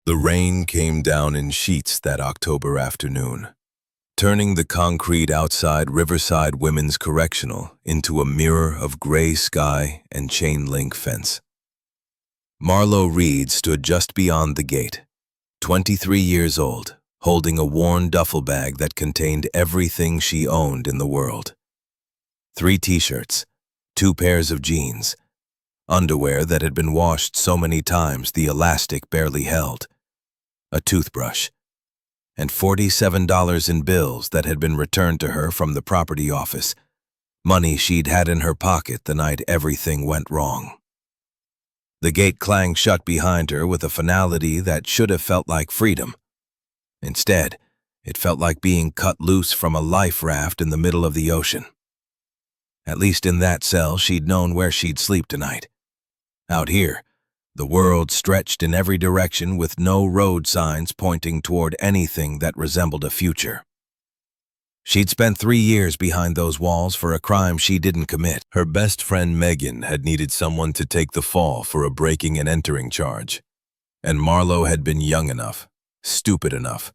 The rain came down in sheets that October afternoon, turning the concrete outside Riverside Women's Correctional into a mirror of gray sky and chain-link fence. Marlo Reed stood just beyond the gate, 23 years old, holding a worn duffel bag that contained everything she owned in the world. 3 t-shirts, 2 pairs of jeans, underwear that had been washed so many times the elastic barely held, a toothbrush, and $47 in bills that had been returned to her from the property office, money she'd had in her pocket the night everything went wrong. The gate clanged shut behind her with a finality that should have felt like freedom. Instead, it felt like being cut loose from a life raft in the middle of the ocean. At least in that cell, she'd known where she'd sleep tonight. Out here, the world stretched in every direction with no road signs pointing toward anything that resembled a future. She'd spent 3 years behind those walls for a crime she didn't commit. Her best friend Megan had needed someone to take the fall for a breaking and entering charge. And Marlo had been young enough, stupid enough,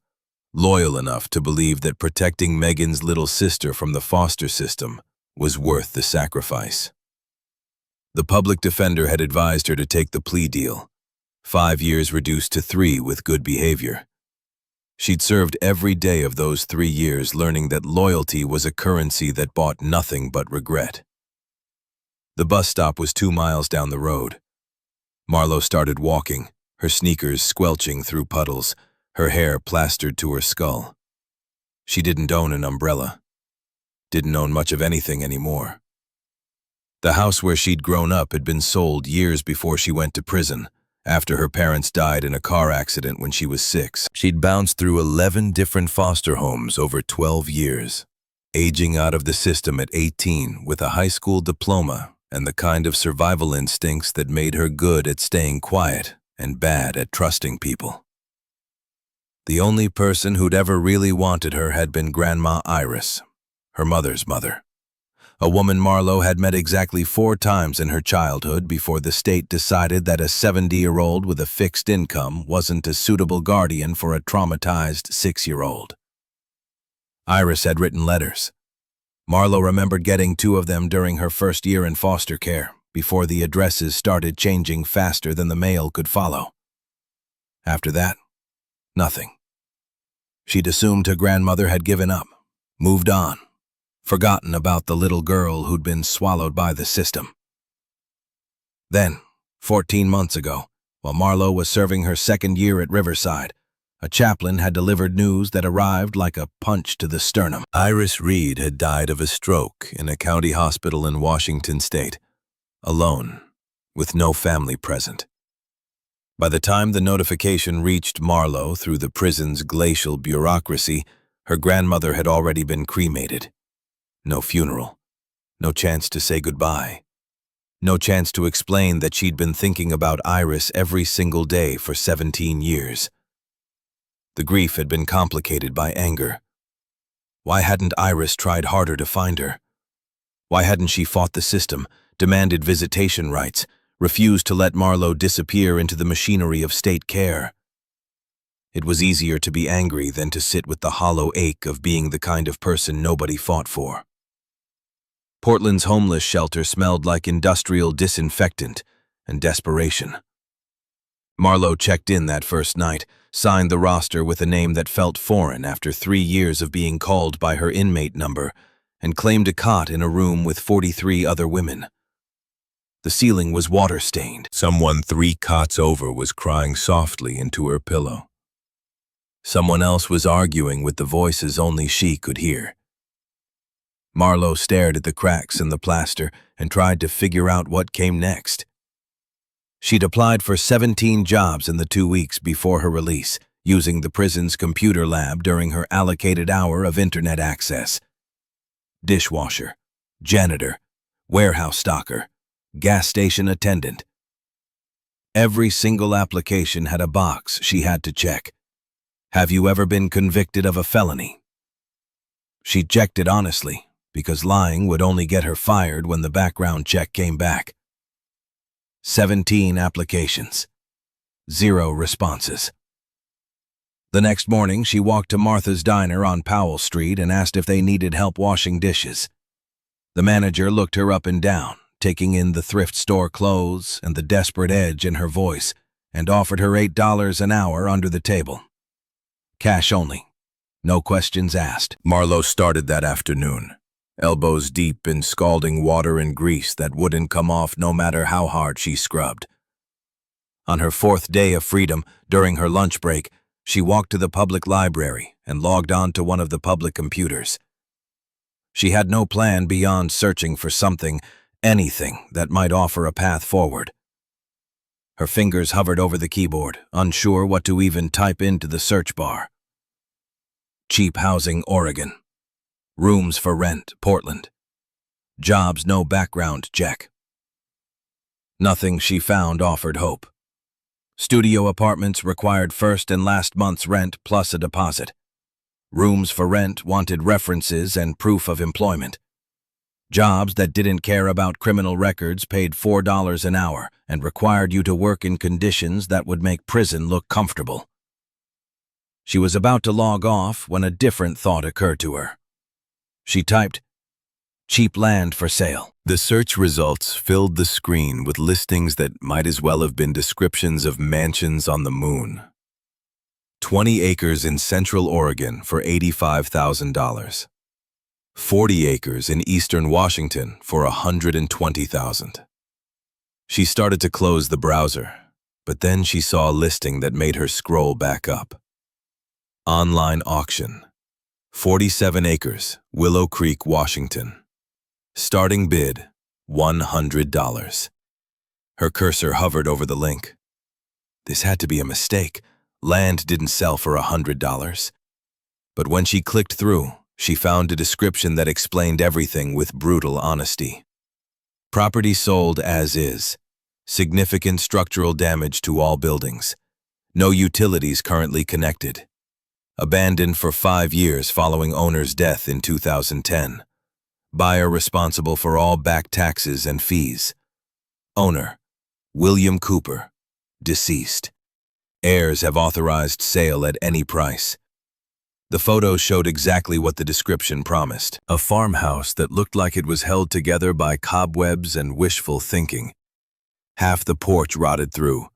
loyal enough to believe that protecting Megan's little sister from the foster system was worth the sacrifice. The public defender had advised her to take the plea deal, 5 years reduced to 3 with good behavior. She'd served every day of those 3 years learning that loyalty was a currency that bought nothing but regret. The bus stop was 2 miles down the road. Marlo started walking, her sneakers squelching through puddles, her hair plastered to her skull. She didn't own an umbrella, didn't own much of anything anymore. The house where she'd grown up had been sold years before she went to prison, after her parents died in a car accident when she was 6. She'd bounced through 11 different foster homes over 12 years, aging out of the system at 18 with a high school diploma and the kind of survival instincts that made her good at staying quiet and bad at trusting people. The only person who'd ever really wanted her had been Grandma Iris, her mother's mother. A woman Marlo had met exactly 4 times in her childhood before the state decided that a 70-year-old with a fixed income wasn't a suitable guardian for a traumatized 6-year-old. Iris had written letters. Marlo remembered getting 2 of them during her first year in foster care, before the addresses started changing faster than the mail could follow. After that, nothing. She'd assumed her grandmother had given up, moved on, forgotten about the little girl who'd been swallowed by the system. Then, 14 months ago, while Marlo was serving her 2nd year at Riverside, a chaplain had delivered news that arrived like a punch to the sternum. Iris Reed had died of a stroke in a county hospital in Washington state, alone, with no family present. By the time the notification reached Marlo through the prison's glacial bureaucracy, her grandmother had already been cremated. No funeral, no chance to say goodbye, no chance to explain that she'd been thinking about Iris every single day for 17 years. The grief had been complicated by anger. Why hadn't Iris tried harder to find her? Why hadn't she fought the system, demanded visitation rights, refused to let Marlo disappear into the machinery of state care? It was easier to be angry than to sit with the hollow ache of being the kind of person nobody fought for. Portland's homeless shelter smelled like industrial disinfectant and desperation. Marlo checked in that first night, signed the roster with a name that felt foreign after 3 years of being called by her inmate number, and claimed a cot in a room with 43 other women. The ceiling was water-stained. Someone 3 cots over was crying softly into her pillow. Someone else was arguing with the voices only she could hear. Marlo stared at the cracks in the plaster and tried to figure out what came next. She'd applied for 17 jobs in the 2 weeks before her release, using the prison's computer lab during her allocated hour of internet access. Dishwasher, janitor, warehouse stocker, gas station attendant. Every single application had a box she had to check. Have you ever been convicted of a felony? She checked it honestly, because lying would only get her fired when the background check came back. 17 applications. 0 responses. The next morning, she walked to Martha's Diner on Powell Street and asked if they needed help washing dishes. The manager looked her up and down, taking in the thrift store clothes and the desperate edge in her voice, and offered her $8 an hour under the table. Cash only. No questions asked. Marlo started that afternoon, elbows deep in scalding water and grease that wouldn't come off no matter how hard she scrubbed. On her 4th day of freedom, during her lunch break, she walked to the public library and logged on to one of the public computers. She had no plan beyond searching for something, anything that might offer a path forward. Her fingers hovered over the keyboard, unsure what to even type into the search bar. Cheap housing, Oregon. Rooms for rent, Portland. Jobs, no background check. Nothing she found offered hope. Studio apartments required first and last month's rent plus a deposit. Rooms for rent wanted references and proof of employment. Jobs that didn't care about criminal records paid $4 an hour and required you to work in conditions that would make prison look comfortable. She was about to log off when a different thought occurred to her. She typed, "Cheap land for sale." The search results filled the screen with listings that might as well have been descriptions of mansions on the moon. 20 acres in Central Oregon for $85,000. 40 acres in Eastern Washington for $120,000. She started to close the browser, but then she saw a listing that made her scroll back up. Online auction. 47 acres, Willow Creek, Washington. Starting bid, $100. Her cursor hovered over the link. This had to be a mistake. Land didn't sell for $100. But when she clicked through, she found a description that explained everything with brutal honesty. Property sold as is. Significant structural damage to all buildings. No utilities currently connected. Abandoned for 5 years following owner's death in 2010. Buyer responsible for all back taxes and fees. Owner, William Cooper, deceased. Heirs have authorized sale at any price. The photos showed exactly what the description promised. A farmhouse that looked like it was held together by cobwebs and wishful thinking. Half the porch rotted through,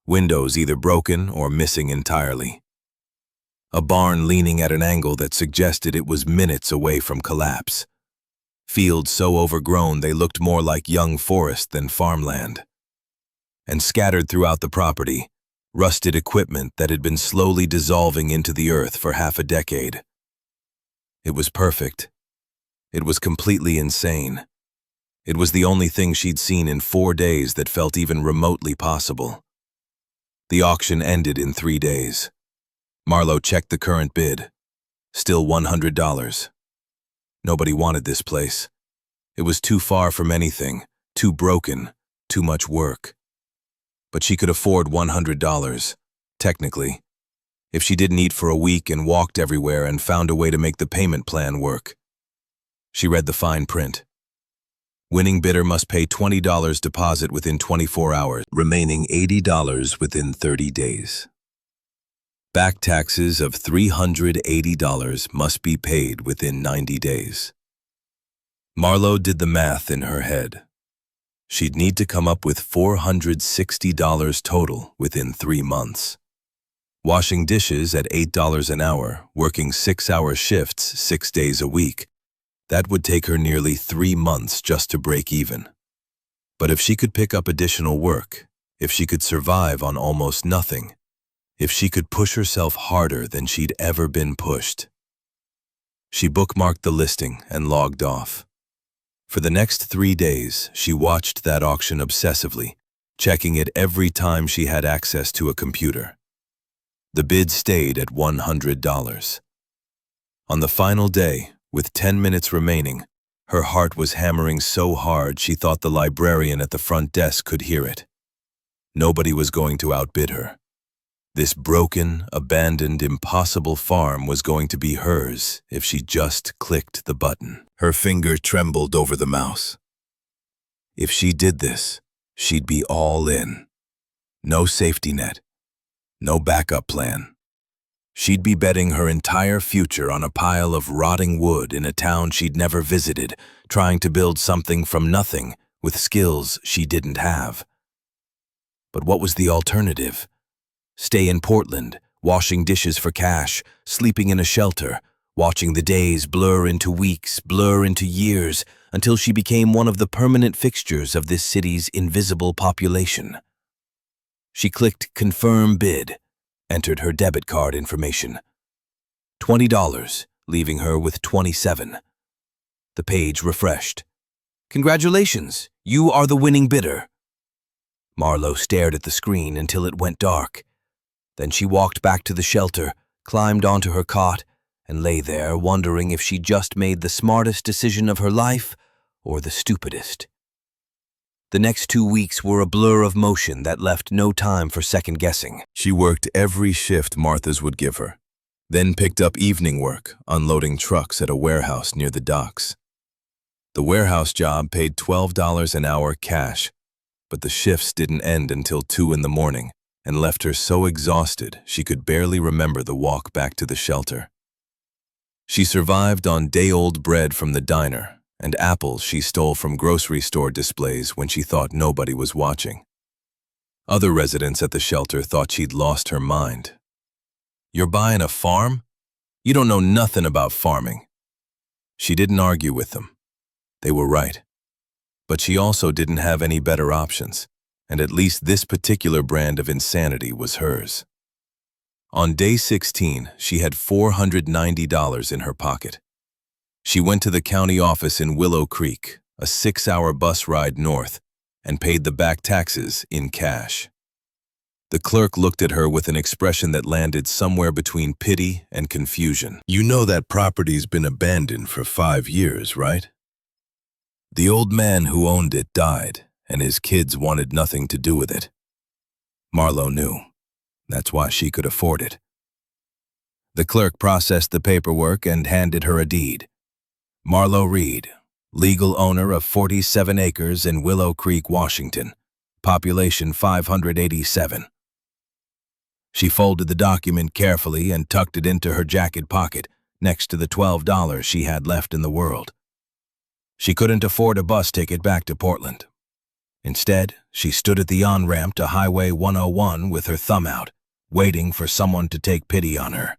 windows either broken or missing entirely. A barn leaning at an angle that suggested it was minutes away from collapse. Fields so overgrown they looked more like young forest than farmland. And scattered throughout the property, rusted equipment that had been slowly dissolving into the earth for half a decade. It was perfect. It was completely insane. It was the only thing she'd seen in 4 days that felt even remotely possible. The auction ended in 3 days. Marlo checked the current bid. Still $100. Nobody wanted this place. It was too far from anything, too broken, too much work. But she could afford $100, technically, if she didn't eat for a week and walked everywhere and found a way to make the payment plan work. She read the fine print. Winning bidder must pay $20 deposit within 24 hours, remaining $80 within 30 days. Back taxes of $380 must be paid within 90 days. Marlo did the math in her head. She'd need to come up with $460 total within 3 months. Washing dishes at $8 an hour, working 6-hour shifts 6 days a week. That would take her nearly 3 months just to break even. But if she could pick up additional work, if she could survive on almost nothing, if she could push herself harder than she'd ever been pushed. She bookmarked the listing and logged off. For the next 3 days, she watched that auction obsessively, checking it every time she had access to a computer. The bid stayed at $100. On the final day, with 10 minutes remaining, her heart was hammering so hard she thought the librarian at the front desk could hear it. Nobody was going to outbid her. This broken, abandoned, impossible farm was going to be hers if she just clicked the button. Her finger trembled over the mouse. If she did this, she'd be all in. No safety net. No backup plan. She'd be betting her entire future on a pile of rotting wood in a town she'd never visited, trying to build something from nothing with skills she didn't have. But what was the alternative? Stay in Portland, washing dishes for cash, sleeping in a shelter, watching the days blur into weeks, blur into years, until she became one of the permanent fixtures of this city's invisible population. She clicked Confirm Bid, entered her debit card information. $20, leaving her with $27. The page refreshed. Congratulations, you are the winning bidder. Marlo stared at the screen until it went dark. Then she walked back to the shelter, climbed onto her cot, and lay there wondering if she just made the smartest decision of her life or the stupidest. The next 2 weeks were a blur of motion that left no time for second-guessing. She worked every shift Martha's would give her, then picked up evening work, unloading trucks at a warehouse near the docks. The warehouse job paid $12 an hour cash, but the shifts didn't end until 2 in the morning and left her so exhausted she could barely remember the walk back to the shelter. She survived on day-old bread from the diner and apples she stole from grocery store displays when she thought nobody was watching. Other residents at the shelter thought she'd lost her mind. "You're buying a farm? You don't know nothing about farming." She didn't argue with them. They were right. But she also didn't have any better options, and at least this particular brand of insanity was hers. On day 16, she had $490 in her pocket. She went to the county office in Willow Creek, a 6-hour bus ride north, and paid the back taxes in cash. The clerk looked at her with an expression that landed somewhere between pity and confusion. "You know that property's been abandoned for 5 years, right? The old man who owned it died, and his kids wanted nothing to do with it." Marlo knew. That's why she could afford it. The clerk processed the paperwork and handed her a deed. Marlo Reed, legal owner of 47 acres in Willow Creek, Washington, population 587. She folded the document carefully and tucked it into her jacket pocket next to the $12 she had left in the world. She couldn't afford a bus ticket back to Portland. Instead, she stood at the on-ramp to Highway 101 with her thumb out, waiting for someone to take pity on her.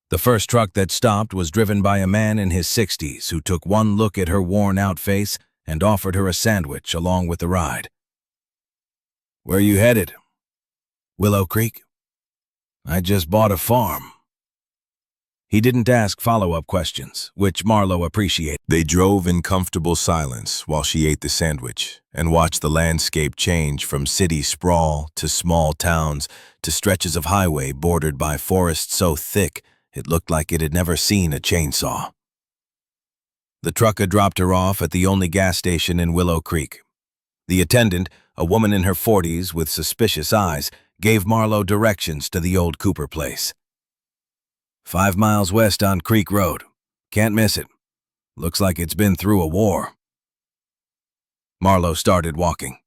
The first truck that stopped was driven by a man in his 60s who took one look at her worn-out face and offered her a sandwich along with the ride. "Where are you headed?" "Willow Creek. I just bought a farm." He didn't ask follow-up questions, which Marlo appreciated. They drove in comfortable silence while she ate the sandwich and watched the landscape change from city sprawl to small towns to stretches of highway bordered by forests so thick it looked like it had never seen a chainsaw. The truck had dropped her off at the only gas station in Willow Creek. The attendant, a woman in her 40s with suspicious eyes, gave Marlo directions to the old Cooper place. 5 miles west on Creek Road. Can't miss it. Looks like it's been through a war." Marlo started walking.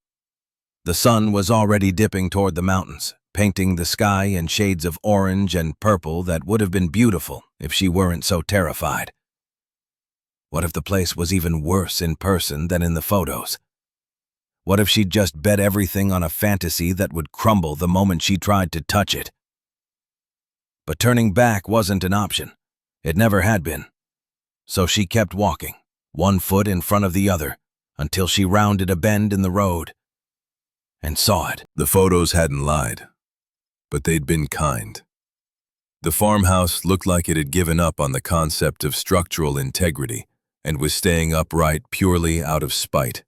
The sun was already dipping toward the mountains, painting the sky in shades of orange and purple that would have been beautiful if she weren't so terrified. What if the place was even worse in person than in the photos? What if she'd just bet everything on a fantasy that would crumble the moment she tried to touch it? But turning back wasn't an option. It never had been. So she kept walking, one foot in front of the other, until she rounded a bend in the road and saw it. The photos hadn't lied, but they'd been kind. The farmhouse looked like it had given up on the concept of structural integrity and was staying upright purely out of spite.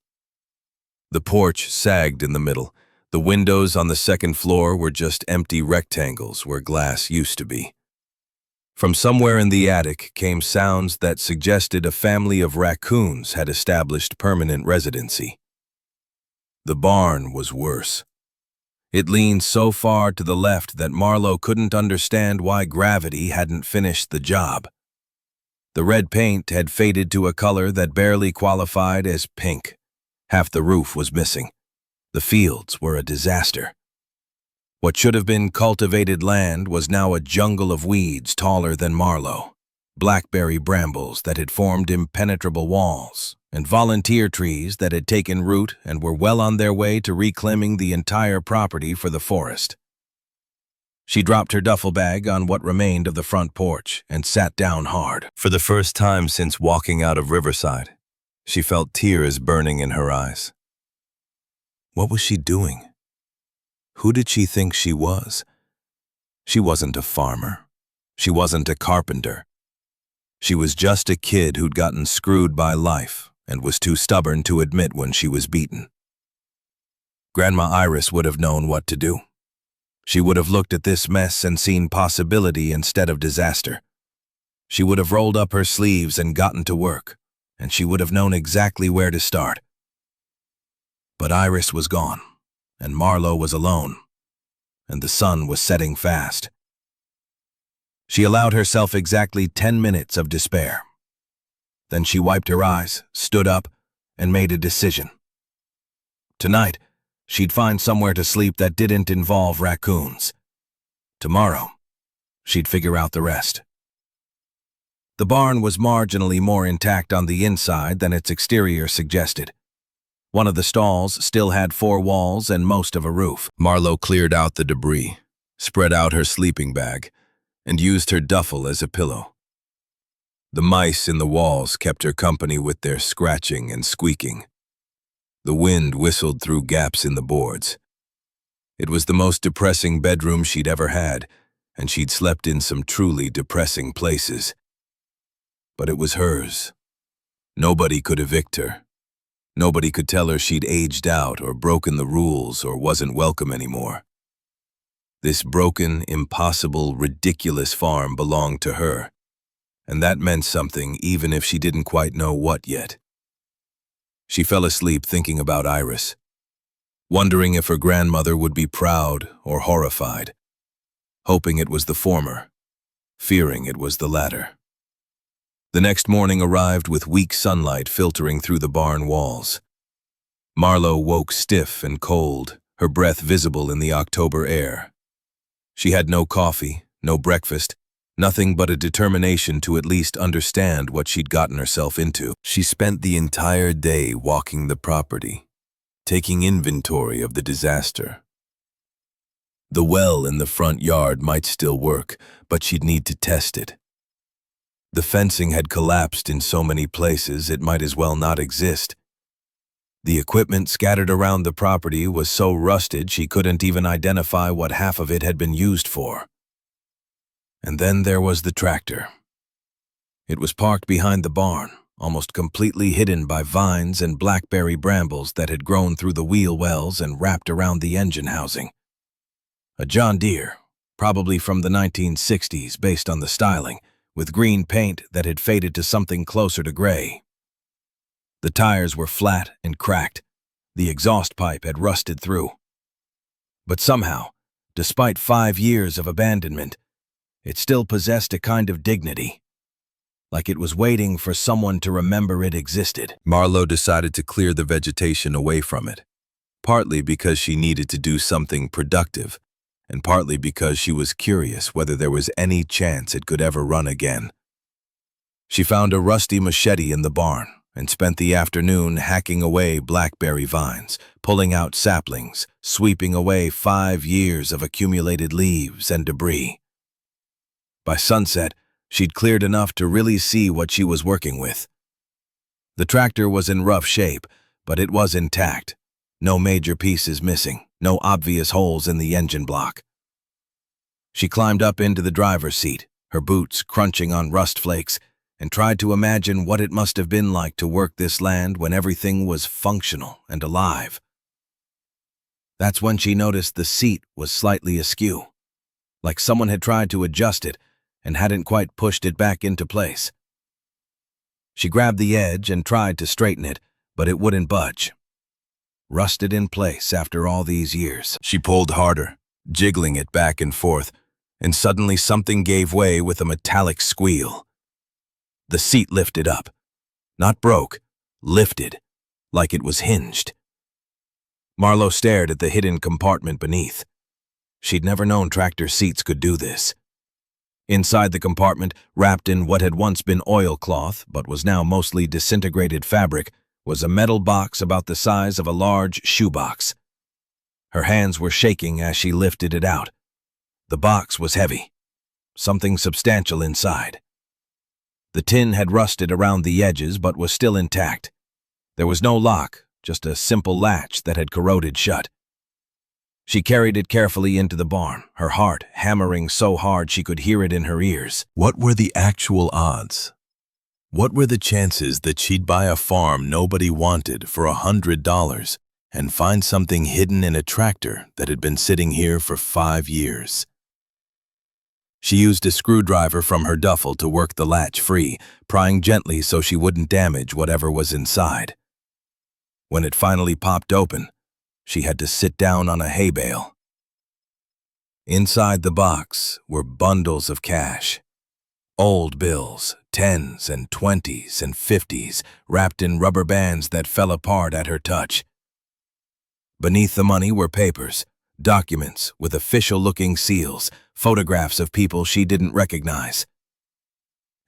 The porch sagged in the middle. The windows on the second floor were just empty rectangles where glass used to be. From somewhere in the attic came sounds that suggested a family of raccoons had established permanent residency. The barn was worse. It leaned so far to the left that Marlo couldn't understand why gravity hadn't finished the job. The red paint had faded to a color that barely qualified as pink. Half the roof was missing. The fields were a disaster. What should have been cultivated land was now a jungle of weeds taller than Marlowe, blackberry brambles that had formed impenetrable walls, and volunteer trees that had taken root and were well on their way to reclaiming the entire property for the forest. She dropped her duffel bag on what remained of the front porch and sat down hard. For the first time since walking out of Riverside, she felt tears burning in her eyes. What was she doing? Who did she think she was? She wasn't a farmer. She wasn't a carpenter. She was just a kid who'd gotten screwed by life and was too stubborn to admit when she was beaten. Grandma Iris would have known what to do. She would have looked at this mess and seen possibility instead of disaster. She would have rolled up her sleeves and gotten to work, and she would have known exactly where to start. But Iris was gone, and Marlowe was alone, and the sun was setting fast. She allowed herself exactly 10 minutes of despair. Then she wiped her eyes, stood up, and made a decision. Tonight, she'd find somewhere to sleep that didn't involve raccoons. Tomorrow, she'd figure out the rest. The barn was marginally more intact on the inside than its exterior suggested. One of the stalls still had 4 walls and most of a roof. Marlowe cleared out the debris, spread out her sleeping bag, and used her duffel as a pillow. The mice in the walls kept her company with their scratching and squeaking. The wind whistled through gaps in the boards. It was the most depressing bedroom she'd ever had, and she'd slept in some truly depressing places. But it was hers. Nobody could evict her. Nobody could tell her she'd aged out or broken the rules or wasn't welcome anymore. This broken, impossible, ridiculous farm belonged to her, and that meant something even if she didn't quite know what yet. She fell asleep thinking about Iris, wondering if her grandmother would be proud or horrified, hoping it was the former, fearing it was the latter. The next morning arrived with weak sunlight filtering through the barn walls. Marlowe woke stiff and cold, her breath visible in the October air. She had no coffee, no breakfast, nothing but a determination to at least understand what she'd gotten herself into. She spent the entire day walking the property, taking inventory of the disaster. The well in the front yard might still work, but she'd need to test it. The fencing had collapsed in so many places it might as well not exist. The equipment scattered around the property was so rusted she couldn't even identify what half of it had been used for. And then there was the tractor. It was parked behind the barn, almost completely hidden by vines and blackberry brambles that had grown through the wheel wells and wrapped around the engine housing. A John Deere, probably from the 1960s based on the styling, with green paint that had faded to something closer to gray. The tires were flat and cracked. The exhaust pipe had rusted through. But somehow, despite 5 years of abandonment, it still possessed a kind of dignity, like it was waiting for someone to remember it existed. Marlowe decided to clear the vegetation away from it, partly because she needed to do something productive, and partly because she was curious whether there was any chance it could ever run again. She found a rusty machete in the barn and spent the afternoon hacking away blackberry vines, pulling out saplings, sweeping away 5 years of accumulated leaves and debris. By sunset, she'd cleared enough to really see what she was working with. The tractor was in rough shape, but it was intact. No major pieces missing, no obvious holes in the engine block. She climbed up into the driver's seat, her boots crunching on rust flakes, and tried to imagine what it must have been like to work this land when everything was functional and alive. That's when she noticed the seat was slightly askew, like someone had tried to adjust it and hadn't quite pushed it back into place. She grabbed the edge and tried to straighten it, but it wouldn't budge. Rusted in place after all these years. She pulled harder, jiggling it back and forth, and suddenly something gave way with a metallic squeal. The seat lifted up. Not broke, lifted, like it was hinged. Marlowe stared at the hidden compartment beneath. She'd never known tractor seats could do this. Inside the compartment, wrapped in what had once been oilcloth but was now mostly disintegrated fabric, was a metal box about the size of a large shoebox. Her hands were shaking as she lifted it out. The box was heavy, something substantial inside. The tin had rusted around the edges but was still intact. There was no lock, just a simple latch that had corroded shut. She carried it carefully into the barn, her heart hammering so hard she could hear it in her ears. What were the actual odds? What were the chances that she'd buy a farm nobody wanted for $100 and find something hidden in a tractor that had been sitting here for 5 years? She used a screwdriver from her duffel to work the latch free, prying gently so she wouldn't damage whatever was inside. When it finally popped open, she had to sit down on a hay bale. Inside the box were bundles of cash. Old bills, 10s and 20s and 50s, wrapped in rubber bands that fell apart at her touch. Beneath the money were papers, documents with official-looking seals, photographs of people she didn't recognize.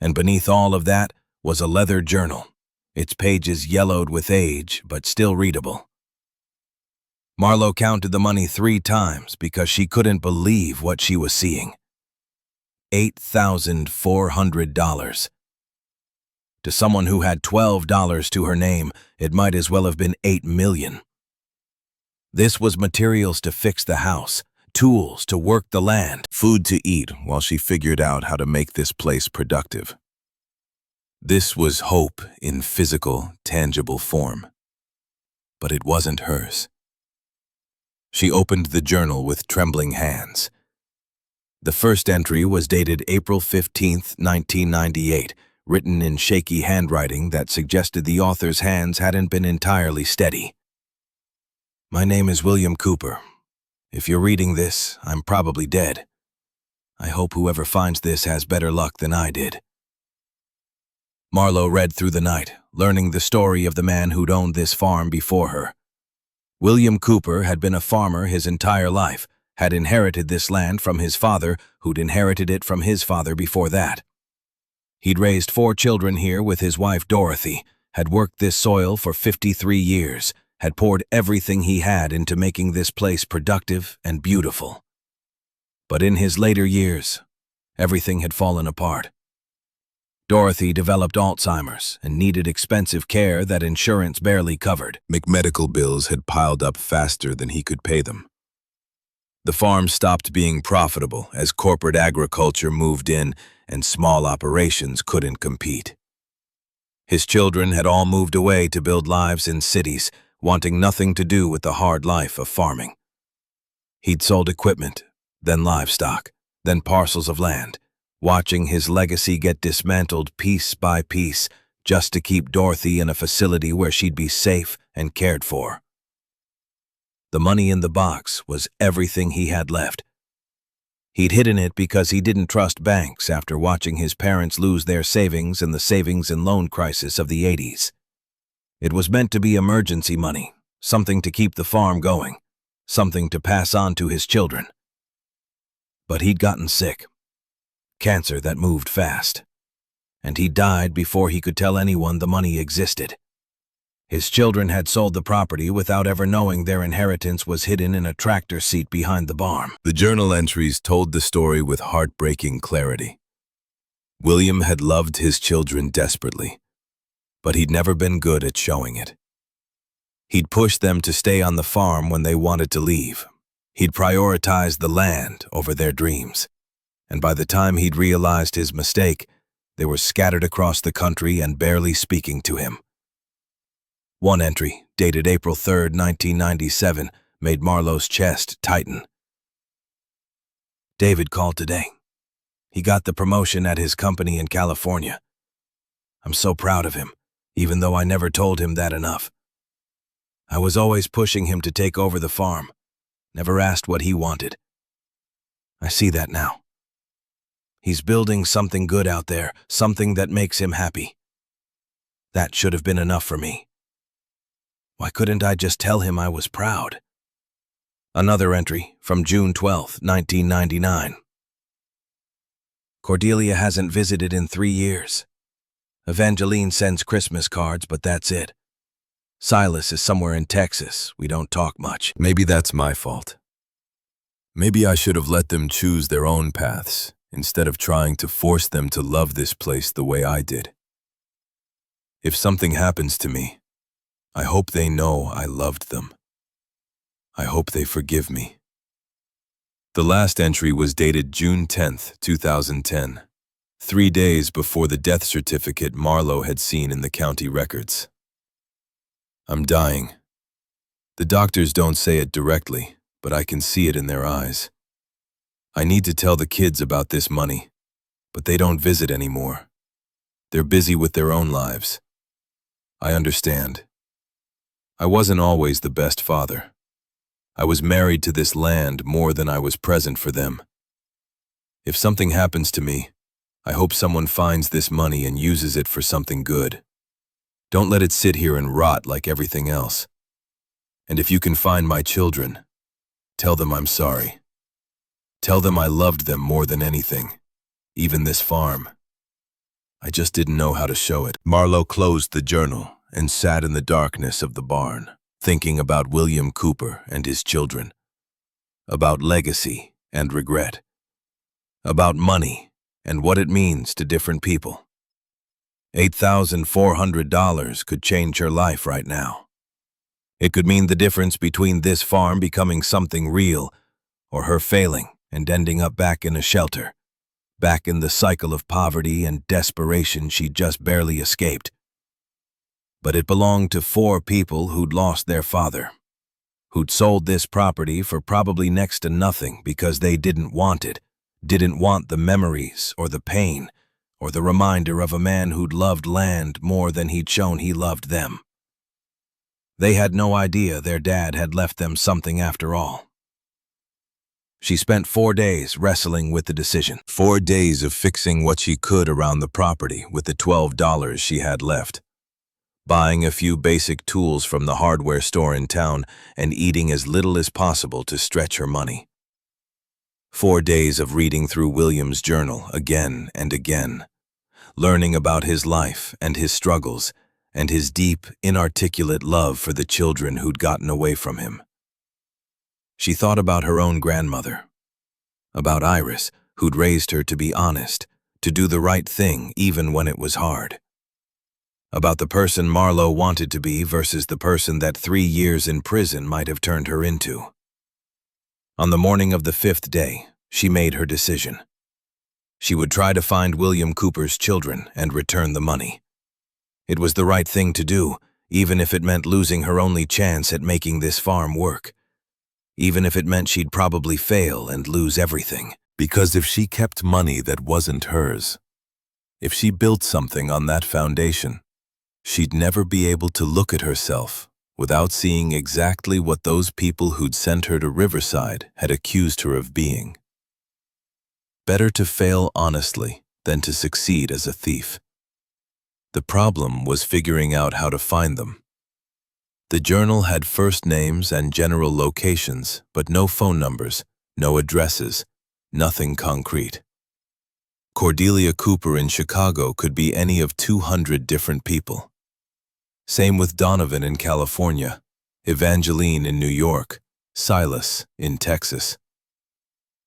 And beneath all of that was a leather journal, its pages yellowed with age but still readable. Marlowe counted the money 3 times because she couldn't believe what she was seeing. $8,400. To someone who had $12 to her name, it might as well have been $8 million. This was materials to fix the house, tools to work the land, food to eat while she figured out how to make this place productive. This was hope in physical, tangible form. But it wasn't hers. She opened the journal with trembling hands. The first entry was dated April 15, 1998, written in shaky handwriting that suggested the author's hands hadn't been entirely steady. My name is William Cooper. If you're reading this, I'm probably dead. I hope whoever finds this has better luck than I did. Marlowe read through the night, learning the story of the man who'd owned this farm before her. William Cooper had been a farmer his entire life, had inherited this land from his father, who'd inherited it from his father before that. He'd raised 4 children here with his wife Dorothy, had worked this soil for 53 years, had poured everything he had into making this place productive and beautiful. But in his later years, everything had fallen apart. Dorothy developed Alzheimer's and needed expensive care that insurance barely covered. Medical bills had piled up faster than he could pay them. The farm stopped being profitable as corporate agriculture moved in and small operations couldn't compete. His children had all moved away to build lives in cities, wanting nothing to do with the hard life of farming. He'd sold equipment, then livestock, then parcels of land, watching his legacy get dismantled piece by piece just to keep Dorothy in a facility where she'd be safe and cared for. The money in the box was everything he had left. He'd hidden it because he didn't trust banks after watching his parents lose their savings in the savings and loan crisis of the 80s. It was meant to be emergency money, something to keep the farm going, something to pass on to his children. But he'd gotten sick. Cancer that moved fast. And he died before he could tell anyone the money existed. His children had sold the property without ever knowing their inheritance was hidden in a tractor seat behind the barn. The journal entries told the story with heartbreaking clarity. William had loved his children desperately, but he'd never been good at showing it. He'd pushed them to stay on the farm when they wanted to leave. He'd prioritized the land over their dreams. And by the time he'd realized his mistake, they were scattered across the country and barely speaking to him. One entry, dated April 3, 1997, made Marlowe's chest tighten. David called today. He got the promotion at his company in California. I'm so proud of him, even though I never told him that enough. I was always pushing him to take over the farm, never asked what he wanted. I see that now. He's building something good out there, something that makes him happy. That should have been enough for me. Why couldn't I just tell him I was proud? Another entry, from June 12, 1999. Cordelia hasn't visited in 3 years. Evangeline sends Christmas cards, but that's it. Silas is somewhere in Texas. We don't talk much. Maybe that's my fault. Maybe I should have let them choose their own paths instead of trying to force them to love this place the way I did. If something happens to me, I hope they know I loved them. I hope they forgive me. The last entry was dated June 10th, 2010, 3 days before the death certificate Marlowe had seen in the county records. I'm dying. The doctors don't say it directly, but I can see it in their eyes. I need to tell the kids about this money, but they don't visit anymore. They're busy with their own lives. I understand. I wasn't always the best father. I was married to this land more than I was present for them. If something happens to me, I hope someone finds this money and uses it for something good. Don't let it sit here and rot like everything else. And if you can find my children, tell them I'm sorry. Tell them I loved them more than anything, even this farm. I just didn't know how to show it. Marlowe closed the journal and sat in the darkness of the barn, thinking about William Cooper and his children, about legacy and regret, about money and what it means to different people. $8,400 could change her life right now. It could mean the difference between this farm becoming something real or her failing and ending up back in a shelter, back in the cycle of poverty and desperation she'd just barely escaped. But it belonged to 4 people who'd lost their father, who'd sold this property for probably next to nothing because they didn't want it, didn't want the memories or the pain or the reminder of a man who'd loved land more than he'd shown he loved them. They had no idea their dad had left them something after all. She spent 4 days wrestling with the decision. 4 days of fixing what she could around the property with the $12 she had left, buying a few basic tools from the hardware store in town and eating as little as possible to stretch her money. 4 days of reading through William's journal again and again, learning about his life and his struggles and his deep, inarticulate love for the children who'd gotten away from him. She thought about her own grandmother, about Iris, who'd raised her to be honest, to do the right thing even when it was hard, about the person Marlowe wanted to be versus the person that 3 years in prison might have turned her into. On the morning of the 5th day, she made her decision. She would try to find William Cooper's children and return the money. It was the right thing to do, even if it meant losing her only chance at making this farm work. Even if it meant she'd probably fail and lose everything. Because if she kept money that wasn't hers, if she built something on that foundation, she'd never be able to look at herself without seeing exactly what those people who'd sent her to Riverside had accused her of being. Better to fail honestly than to succeed as a thief. The problem was figuring out how to find them. The journal had first names and general locations, but no phone numbers, no addresses, nothing concrete. Cordelia Cooper in Chicago could be any of 200 different people. Same with Donovan in California, Evangeline in New York, Silas in Texas.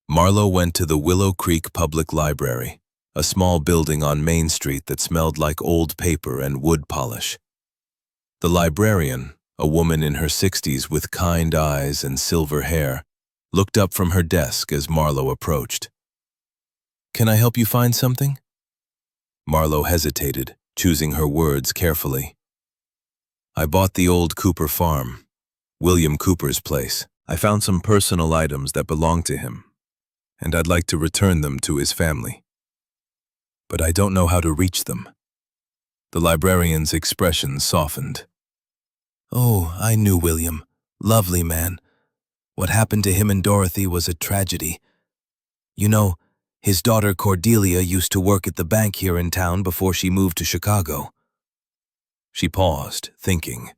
Marlowe went to the Willow Creek Public Library, a small building on Main Street that smelled like old paper and wood polish. The librarian, a woman in her 60s with kind eyes and silver hair, looked up from her desk as Marlowe approached. "Can I help you find something?" Marlowe hesitated, choosing her words carefully. "I bought the old Cooper farm, William Cooper's place. I found some personal items that belong to him, and I'd like to return them to his family. But I don't know how to reach them." The librarian's expression softened. "Oh, I knew William. Lovely man. What happened to him and Dorothy was a tragedy. You know, his daughter Cordelia used to work at the bank here in town before she moved to Chicago." She paused, thinking.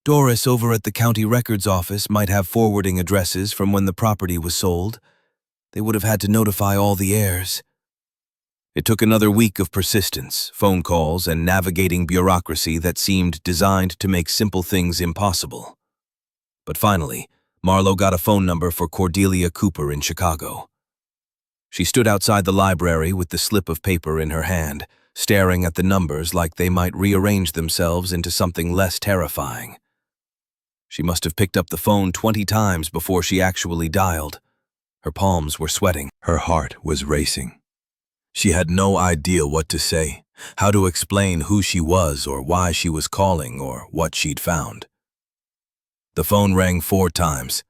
Doris over at the county records office might have forwarding addresses from when the property was sold. They would have had to notify all the heirs. It took another week of persistence, phone calls, and navigating bureaucracy that seemed designed to make simple things impossible. But finally, Marlowe got a phone number for Cordelia Cooper in Chicago. She stood outside the library with the slip of paper in her hand, staring at the numbers like they might rearrange themselves into something less terrifying. She must have picked up the phone 20 times before she actually dialed. Her palms were sweating. Her heart was racing. She had no idea what to say, how to explain who she was or why she was calling or what she'd found. The phone rang 4 times.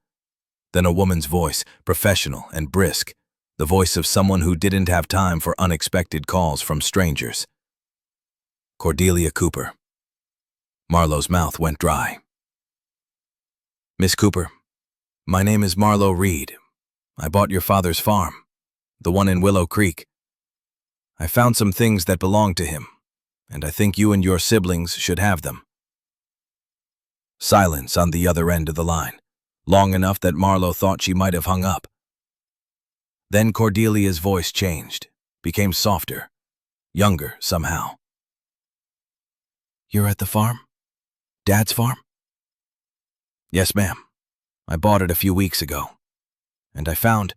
Then a woman's voice, professional and brisk, the voice of someone who didn't have time for unexpected calls from strangers. Cordelia Cooper. Marlowe's mouth went dry. Miss Cooper, my name is Marlowe Reed. I bought your father's farm, the one in Willow Creek. I found some things that belonged to him, and I think you and your siblings should have them. Silence on the other end of the line, long enough that Marlowe thought she might have hung up. Then Cordelia's voice changed, became softer, younger somehow. You're at the farm? Dad's farm? Yes, ma'am. I bought it a few weeks ago. And I found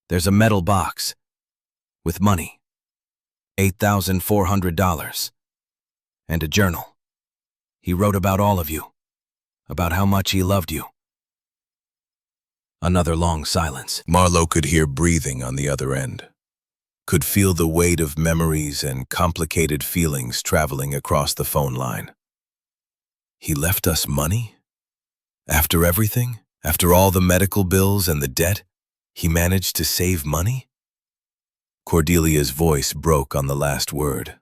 there's a metal box with money, $8,400, and a journal. He wrote about all of you, about how much he loved you. Another long silence. Marlowe could hear breathing on the other end, could feel the weight of memories and complicated feelings traveling across the phone line. He left us money? After everything? After all the medical bills and the debt, he managed to save money? Cordelia's voice broke on the last word.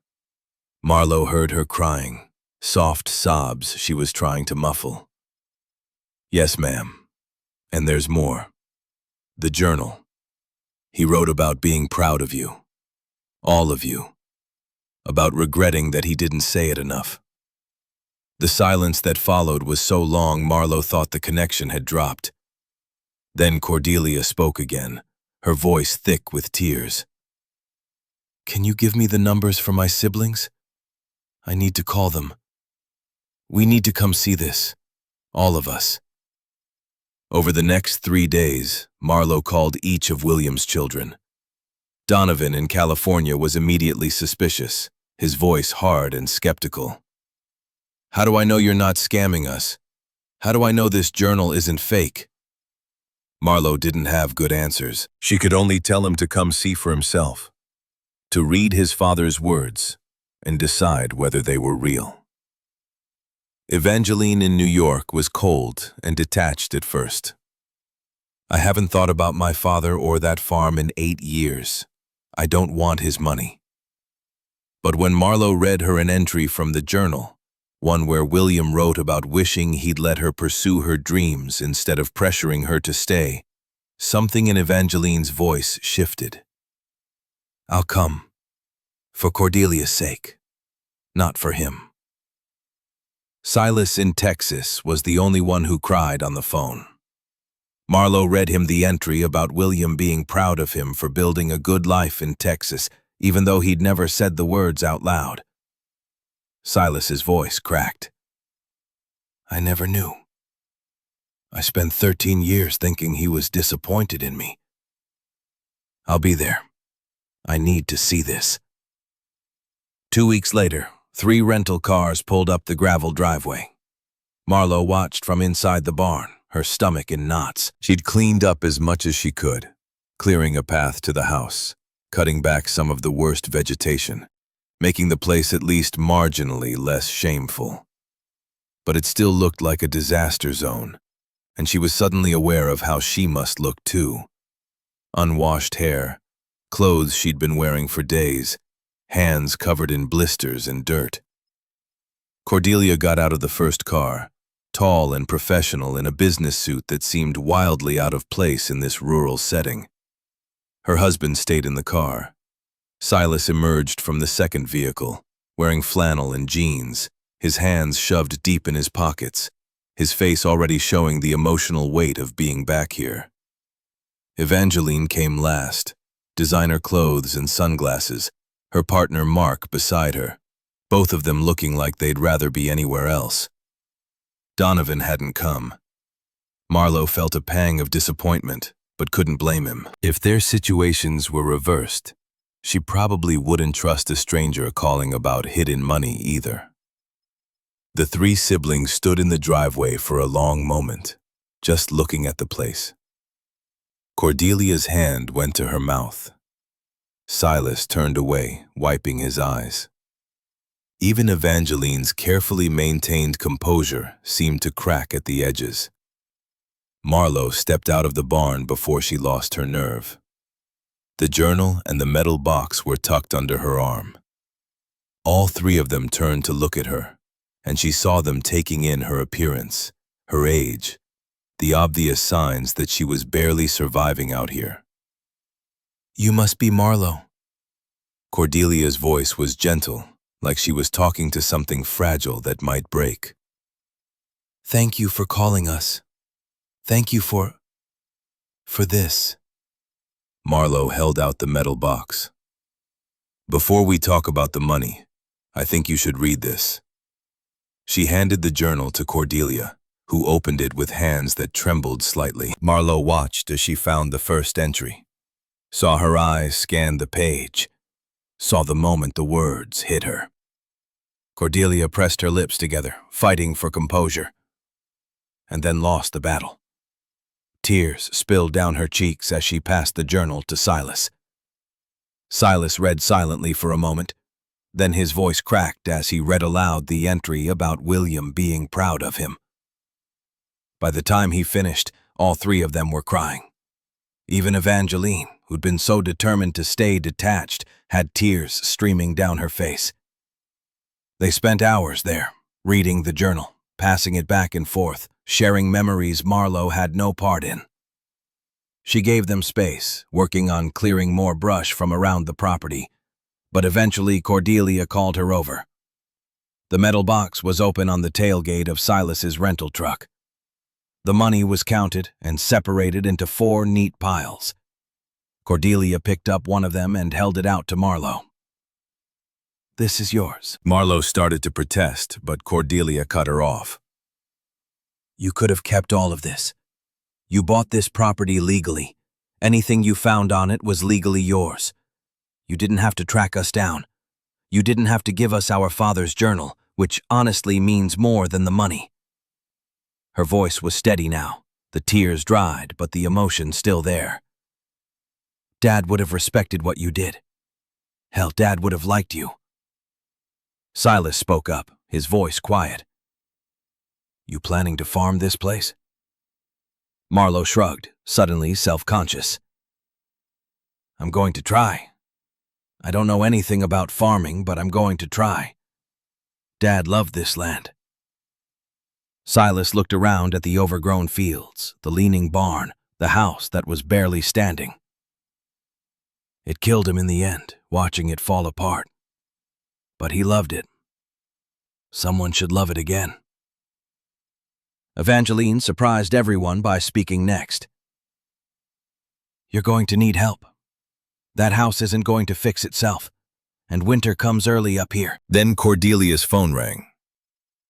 Marlowe heard her crying, soft sobs she was trying to muffle. Yes, ma'am. And there's more. The journal. He wrote about being proud of you. All of you. About regretting that he didn't say it enough. The silence that followed was so long Marlowe thought the connection had dropped. Then Cordelia spoke again, her voice thick with tears. Can you give me the numbers for my siblings? I need to call them. We need to come see this. All of us. Over the next 3 days, Marlowe called each of William's children. Donovan in California was immediately suspicious, his voice hard and skeptical. How do I know you're not scamming us? How do I know this journal isn't fake? Marlowe didn't have good answers. She could only tell him to come see for himself, to read his father's words and decide whether they were real. Evangeline in New York was cold and detached at first. I haven't thought about my father or that farm in 8 years. I don't want his money. But when Marlowe read her an entry from the journal, one where William wrote about wishing he'd let her pursue her dreams instead of pressuring her to stay, something in Evangeline's voice shifted. I'll come. For Cordelia's sake. Not for him. Silas in Texas was the only one who cried on the phone. Marlowe read him the entry about William being proud of him for building a good life in Texas, even though he'd never said the words out loud. Silas's voice cracked. I never knew. I spent 13 years thinking he was disappointed in me. I'll be there. I need to see this. 2 weeks later, 3 rental cars pulled up the gravel driveway. Marlowe watched from inside the barn, her stomach in knots. She'd cleaned up as much as she could, clearing a path to the house, cutting back some of the worst vegetation, making the place at least marginally less shameful. But it still looked like a disaster zone, and she was suddenly aware of how she must look too. Unwashed hair, clothes she'd been wearing for days, hands covered in blisters and dirt. Cordelia got out of the first car, tall and professional in a business suit that seemed wildly out of place in this rural setting. Her husband stayed in the car. Silas emerged from the second vehicle, wearing flannel and jeans, his hands shoved deep in his pockets, his face already showing the emotional weight of being back here. Evangeline came last, designer clothes and sunglasses, her partner Mark beside her, both of them looking like they'd rather be anywhere else. Donovan hadn't come. Marlowe felt a pang of disappointment, but couldn't blame him. If their situations were reversed, she probably wouldn't trust a stranger calling about hidden money either. The three siblings stood in the driveway for a long moment, just looking at the place. Cordelia's hand went to her mouth. Silas turned away, wiping his eyes. Even Evangeline's carefully maintained composure seemed to crack at the edges. Marlowe stepped out of the barn before she lost her nerve. The journal and the metal box were tucked under her arm. All three of them turned to look at her, and she saw them taking in her appearance, her age, the obvious signs that she was barely surviving out here. "You must be Marlowe." Cordelia's voice was gentle, like she was talking to something fragile that might break. "Thank you for calling us. Thank you for this." Marlowe held out the metal box. "Before we talk about the money, I think you should read this." She handed the journal to Cordelia, who opened it with hands that trembled slightly. Marlowe watched as she found the first entry, saw her eyes scan the page, saw the moment the words hit her. Cordelia pressed her lips together, fighting for composure, and then lost the battle. Tears spilled down her cheeks as she passed the journal to Silas. Silas read silently for a moment, then his voice cracked as he read aloud the entry about William being proud of him. By the time he finished, all three of them were crying. Even Evangeline, who'd been so determined to stay detached, had tears streaming down her face. They spent hours there, reading the journal, passing it back and forth, sharing memories Marlowe had no part in. She gave them space, working on clearing more brush from around the property, but eventually Cordelia called her over. The metal box was open on the tailgate of Silas's rental truck. The money was counted and separated into 4 neat piles. Cordelia picked up one of them and held it out to Marlowe. "This is yours." Marlowe started to protest, but Cordelia cut her off. "You could have kept all of this. You bought this property legally. Anything you found on it was legally yours. You didn't have to track us down. You didn't have to give us our father's journal, which honestly means more than the money." Her voice was steady now, the tears dried, but the emotion still there. "Dad would have respected what you did. Hell, Dad would have liked you." Silas spoke up, his voice quiet. "You planning to farm this place?" Marlowe shrugged, suddenly self-conscious. "I'm going to try. I don't know anything about farming, but I'm going to try. Dad loved this land." Silas looked around at the overgrown fields, the leaning barn, the house that was barely standing. It killed him in the end, watching it fall apart. But he loved it. Someone should love it again. Evangeline surprised everyone by speaking next. "You're going to need help. That house isn't going to fix itself, and winter comes early up here." Then Cordelia's phone rang.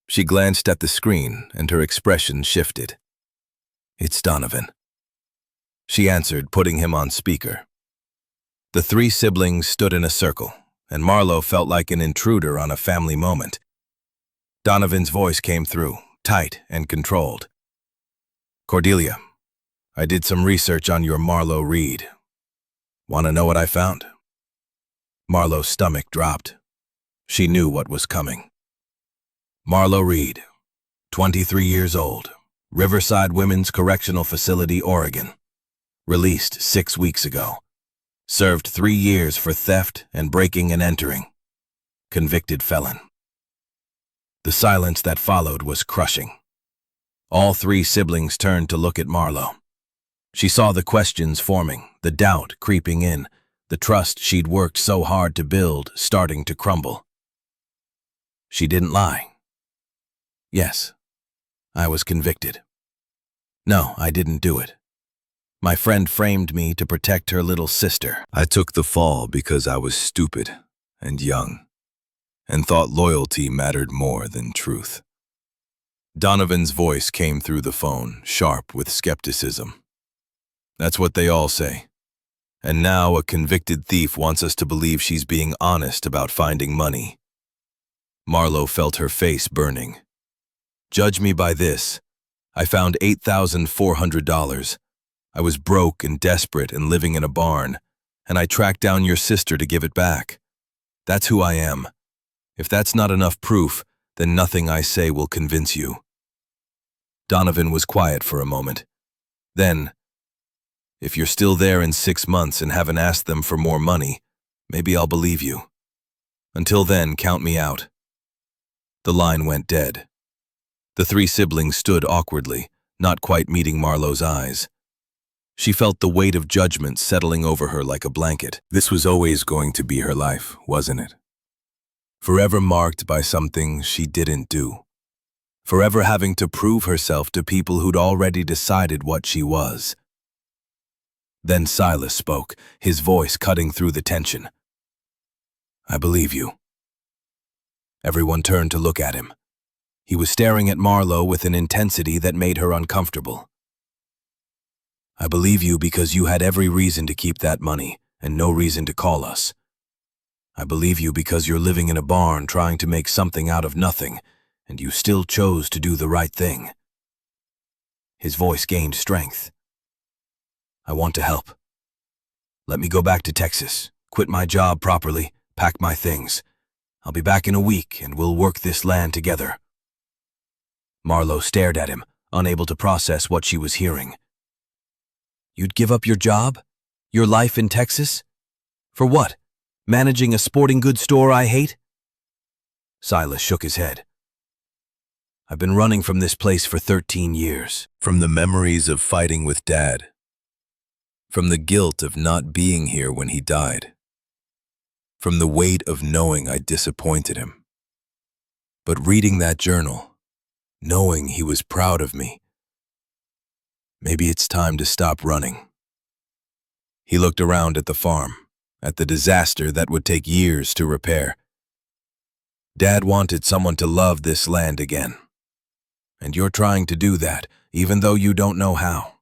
She glanced at the screen, and her expression shifted. "It's Donovan." She answered, putting him on speaker. The three siblings stood in a circle, and Marlowe felt like an intruder on a family moment. Donovan's voice came through, tight and controlled. "Cordelia, I did some research on your Marlowe Reed. Want to know what I found?" Marlowe's stomach dropped. She knew what was coming. Marlowe Reed, 23 years old, Riverside Women's Correctional Facility, Oregon. Released 6 weeks ago. Served 3 years for theft and breaking and entering. Convicted felon. The silence that followed was crushing. All three siblings turned to look at Marlowe. She saw the questions forming, the doubt creeping in, the trust she'd worked so hard to build starting to crumble. She didn't lie. Yes, I was convicted. No, I didn't do it. My friend framed me to protect her little sister. I took the fall because I was stupid and young and thought loyalty mattered more than truth. Donovan's voice came through the phone, sharp with skepticism. That's what they all say. And now a convicted thief wants us to believe she's being honest about finding money. Marlo felt her face burning. Judge me by this. I found $8,400. I was broke and desperate and living in a barn, and I tracked down your sister to give it back. That's who I am. If that's not enough proof, then nothing I say will convince you. Donovan was quiet for a moment. Then, if you're still there in 6 months and haven't asked them for more money, maybe I'll believe you. Until then, count me out. The line went dead. The three siblings stood awkwardly, not quite meeting Marlo's eyes. She felt the weight of judgment settling over her like a blanket. This was always going to be her life, wasn't it? Forever marked by something she didn't do. Forever having to prove herself to people who'd already decided what she was. Then Silas spoke, his voice cutting through the tension. I believe you. Everyone turned to look at him. He was staring at Marlo with an intensity that made her uncomfortable. I believe you because you had every reason to keep that money and no reason to call us. I believe you because you're living in a barn trying to make something out of nothing, and you still chose to do the right thing. His voice gained strength. I want to help. Let me go back to Texas, quit my job properly, pack my things. I'll be back in a week and we'll work this land together. Marlo stared at him, unable to process what she was hearing. You'd give up your job? Your life in Texas? For what? Managing a sporting goods store I hate? Silas shook his head. I've been running from this place for 13 years. From the memories of fighting with Dad. From the guilt of not being here when he died. From the weight of knowing I disappointed him. But reading that journal, knowing he was proud of me, maybe it's time to stop running. He looked around at the farm, at the disaster that would take years to repair. Dad wanted someone to love this land again. And you're trying to do that, even though you don't know how,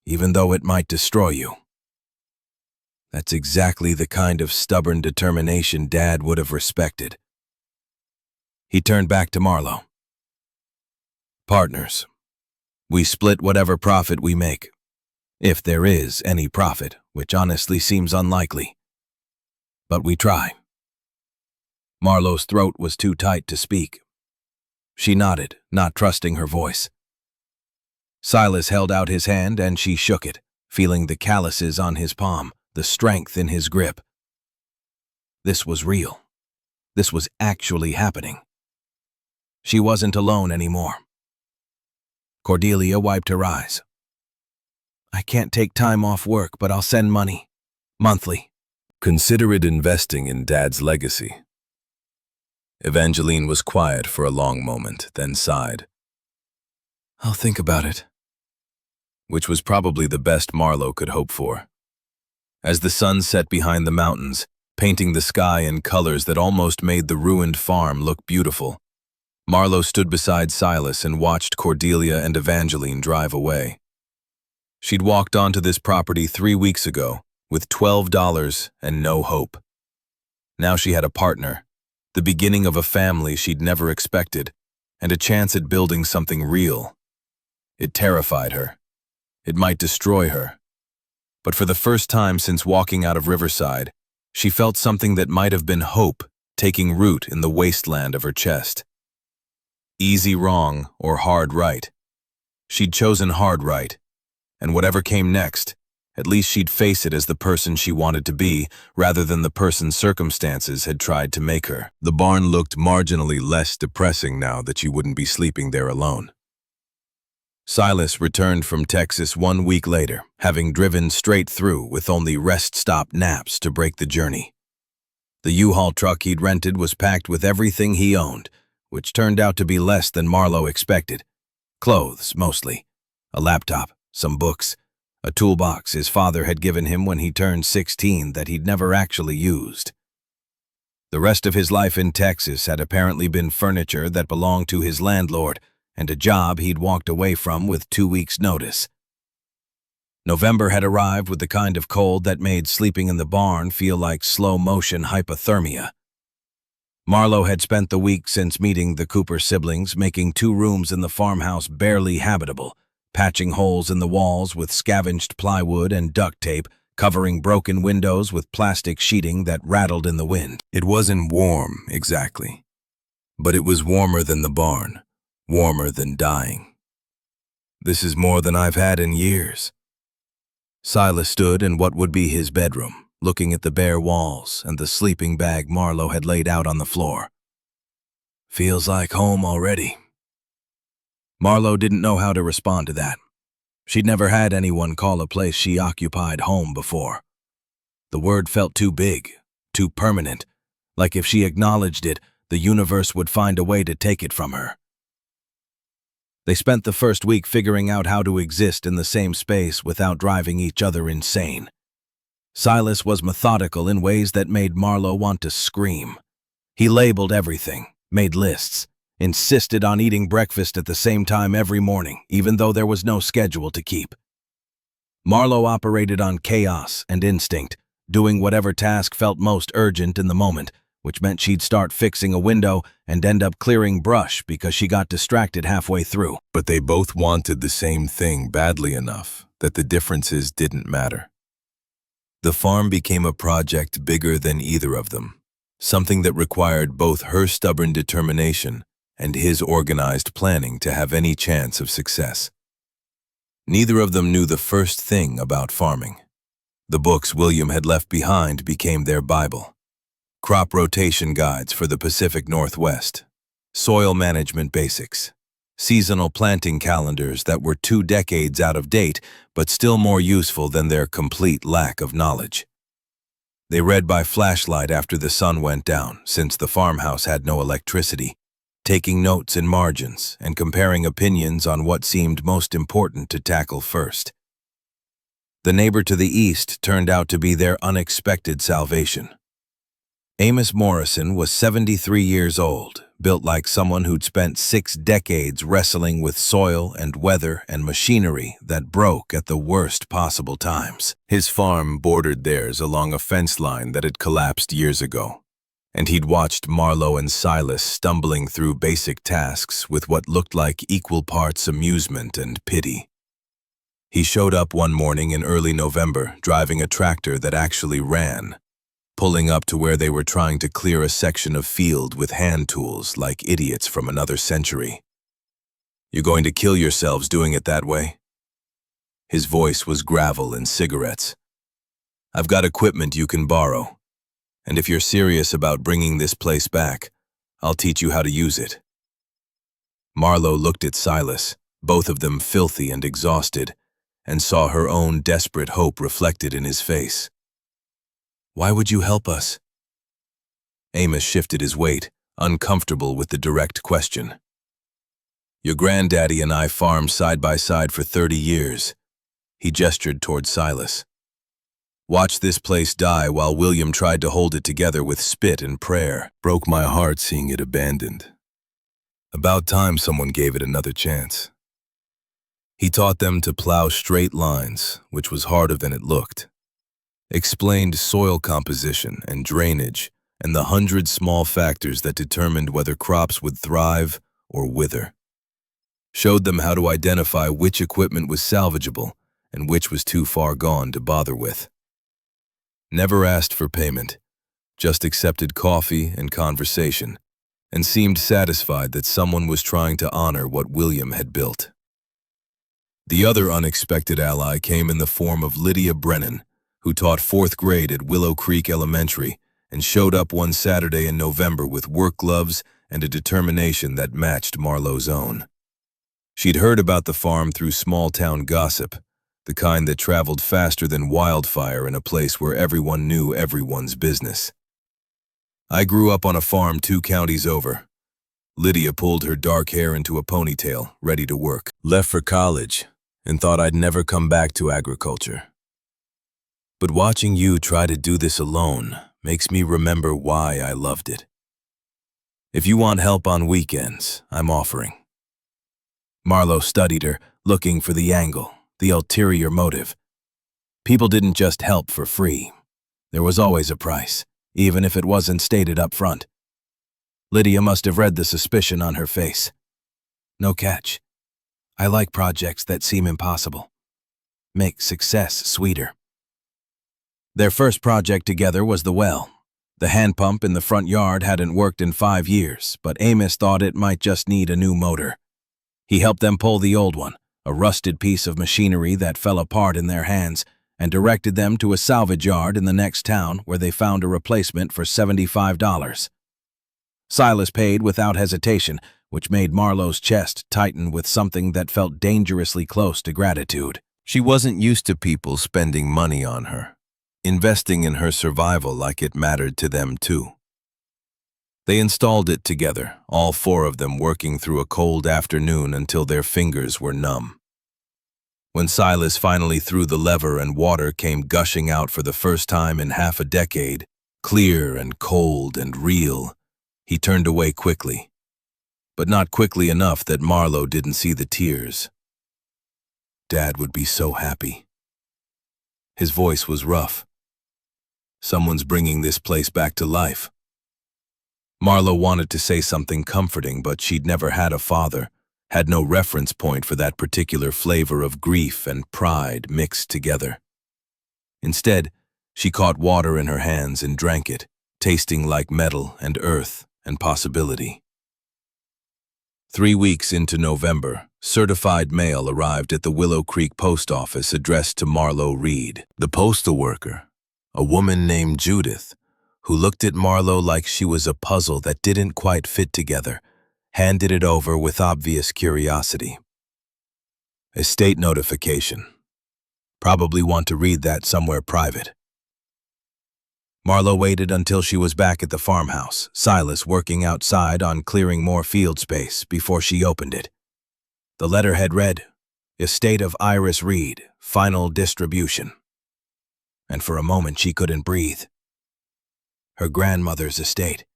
even though it might destroy you. That's exactly the kind of stubborn determination Dad would have respected. He turned back to Marlo. Partners. We split whatever profit we make. If there is any profit, which honestly seems unlikely. But we try. Marlo's throat was too tight to speak. She nodded, not trusting her voice. Silas held out his hand and she shook it, feeling the calluses on his palm, the strength in his grip. This was real. This was actually happening. She wasn't alone anymore. Cordelia wiped her eyes. I can't take time off work, but I'll send money. Monthly. Consider it investing in Dad's legacy. Evangeline was quiet for a long moment, then sighed. I'll think about it. Which was probably the best Marlo could hope for. As the sun set behind the mountains, painting the sky in colors that almost made the ruined farm look beautiful, Marlo stood beside Silas and watched Cordelia and Evangeline drive away. She'd walked onto this property 3 weeks ago with $12 and no hope. Now she had a partner, the beginning of a family she'd never expected, and a chance at building something real. It terrified her. It might destroy her. But for the first time since walking out of Riverside, she felt something that might have been hope taking root in the wasteland of her chest. Easy wrong or hard right. She'd chosen hard right, and whatever came next, at least she'd face it as the person she wanted to be, rather than the person circumstances had tried to make her. The barn looked marginally less depressing now that she wouldn't be sleeping there alone. Silas returned from Texas 1 week later, having driven straight through with only rest-stop naps to break the journey. The U-Haul truck he'd rented was packed with everything he owned, which turned out to be less than Marlowe expected. Clothes, mostly. A laptop, some books, a toolbox his father had given him when he turned 16 that he'd never actually used. The rest of his life in Texas had apparently been furniture that belonged to his landlord and a job he'd walked away from with 2 weeks' notice. November had arrived with the kind of cold that made sleeping in the barn feel like slow-motion hypothermia. Marlowe had spent the week since meeting the Cooper siblings making 2 rooms in the farmhouse barely habitable, patching holes in the walls with scavenged plywood and duct tape, covering broken windows with plastic sheeting that rattled in the wind. It wasn't warm, exactly. But it was warmer than the barn, warmer than dying. This is more than I've had in years. Silas stood in what would be his bedroom, looking at the bare walls and the sleeping bag Marlowe had laid out on the floor. Feels like home already. Marlowe didn't know how to respond to that. She'd never had anyone call a place she occupied home before. The word felt too big, too permanent, like if she acknowledged it, the universe would find a way to take it from her. They spent the first week figuring out how to exist in the same space without driving each other insane. Silas was methodical in ways that made Marlowe want to scream. He labeled everything, made lists, insisted on eating breakfast at the same time every morning, even though there was no schedule to keep. Marlowe operated on chaos and instinct, doing whatever task felt most urgent in the moment, which meant she'd start fixing a window and end up clearing brush because she got distracted halfway through. But they both wanted the same thing badly enough that the differences didn't matter. The farm became a project bigger than either of them, something that required both her stubborn determination and his organized planning to have any chance of success. Neither of them knew the first thing about farming. The books William had left behind became their Bible. Crop rotation guides for the Pacific Northwest, soil management basics, seasonal planting calendars that were 2 decades out of date but still more useful than their complete lack of knowledge. They read by flashlight after the sun went down, since the farmhouse had no electricity, taking notes in margins and comparing opinions on what seemed most important to tackle first. The neighbor to the east turned out to be their unexpected salvation. Amos Morrison was 73 years old, built like someone who'd spent 6 decades wrestling with soil and weather and machinery that broke at the worst possible times. His farm bordered theirs along a fence line that had collapsed years ago, and he'd watched Marlowe and Silas stumbling through basic tasks with what looked like equal parts amusement and pity. He showed up one morning in early November driving a tractor that actually ran, pulling up to where they were trying to clear a section of field with hand tools like idiots from another century. "You going to kill yourselves doing it that way?" His voice was gravel and cigarettes. "I've got equipment you can borrow, and if you're serious about bringing this place back, I'll teach you how to use it." Marlowe looked at Silas, both of them filthy and exhausted, and saw her own desperate hope reflected in his face. "Why would you help us?" Amos shifted his weight, uncomfortable with the direct question. "Your granddaddy and I farmed side by side for 30 years. He gestured toward Silas. "Watched this place die while William tried to hold it together with spit and prayer. Broke my heart seeing it abandoned. About time someone gave it another chance." He taught them to plow straight lines, which was harder than it looked. Explained soil composition and drainage and the 100 small factors that determined whether crops would thrive or wither. Showed them how to identify which equipment was salvageable and which was too far gone to bother with. Never asked for payment, just accepted coffee and conversation, and seemed satisfied that someone was trying to honor what William had built. The other unexpected ally came in the form of Lydia Brennan, who taught 4th grade at Willow Creek Elementary and showed up one Saturday in November with work gloves and a determination that matched Marlowe's own. She'd heard about the farm through small-town gossip, the kind that traveled faster than wildfire in a place where everyone knew everyone's business. "I grew up on a farm 2 counties over. Lydia pulled her dark hair into a ponytail, ready to work. Left for college, and thought I'd never come back to agriculture. But watching you try to do this alone makes me remember why I loved it. If you want help on weekends, I'm offering. Marlowe studied her, looking for the angle, the ulterior motive. People didn't just help for free. There was always a price, even if it wasn't stated up front. Lydia must have read the suspicion on her face. No catch. I like projects that seem impossible. Make success sweeter. Their first project together was the well. The hand pump in the front yard hadn't worked in 5 years, but Amos thought it might just need a new motor. He helped them pull the old one, a rusted piece of machinery that fell apart in their hands, and directed them to a salvage yard in the next town where they found a replacement for $75. Silas paid without hesitation, which made Marlowe's chest tighten with something that felt dangerously close to gratitude. She wasn't used to people spending money on her, investing in her survival like it mattered to them too. They installed it together, all 4 of them working through a cold afternoon until their fingers were numb. When Silas finally threw the lever and water came gushing out for the first time in half a decade, clear and cold and real, he turned away quickly, but not quickly enough that Marlowe didn't see the tears. Dad would be so happy. His voice was rough. Someone's bringing this place back to life. Marlowe wanted to say something comforting, but she'd never had a father, had no reference point for that particular flavor of grief and pride mixed together. Instead, she caught water in her hands and drank it, tasting like metal and earth and possibility. 3 weeks into November, certified mail arrived at the Willow Creek post office addressed to Marlowe Reed. The postal worker, a woman named Judith, who looked at Marlowe like she was a puzzle that didn't quite fit together, handed it over with obvious curiosity. Estate notification. Probably want to read that somewhere private. Marlowe waited until she was back at the farmhouse, Silas working outside on clearing more field space before she opened it. The letterhead read, Estate of Iris Reed, Final Distribution. And for a moment she couldn't breathe. Her grandmother's estate.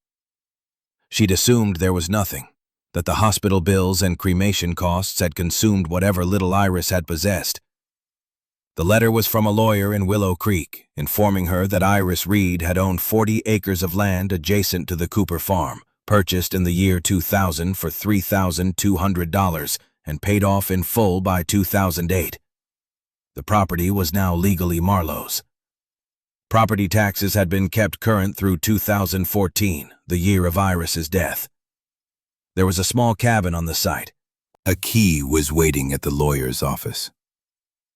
She'd assumed there was nothing, that the hospital bills and cremation costs had consumed whatever little Iris had possessed. The letter was from a lawyer in Willow Creek, informing her that Iris Reed had owned 40 acres of land adjacent to the Cooper farm, purchased in the year 2000 for $3,200 and paid off in full by 2008. The property was now legally Marlowe's. Property taxes had been kept current through 2014, the year of Iris's death. There was a small cabin on the site. A key was waiting at the lawyer's office.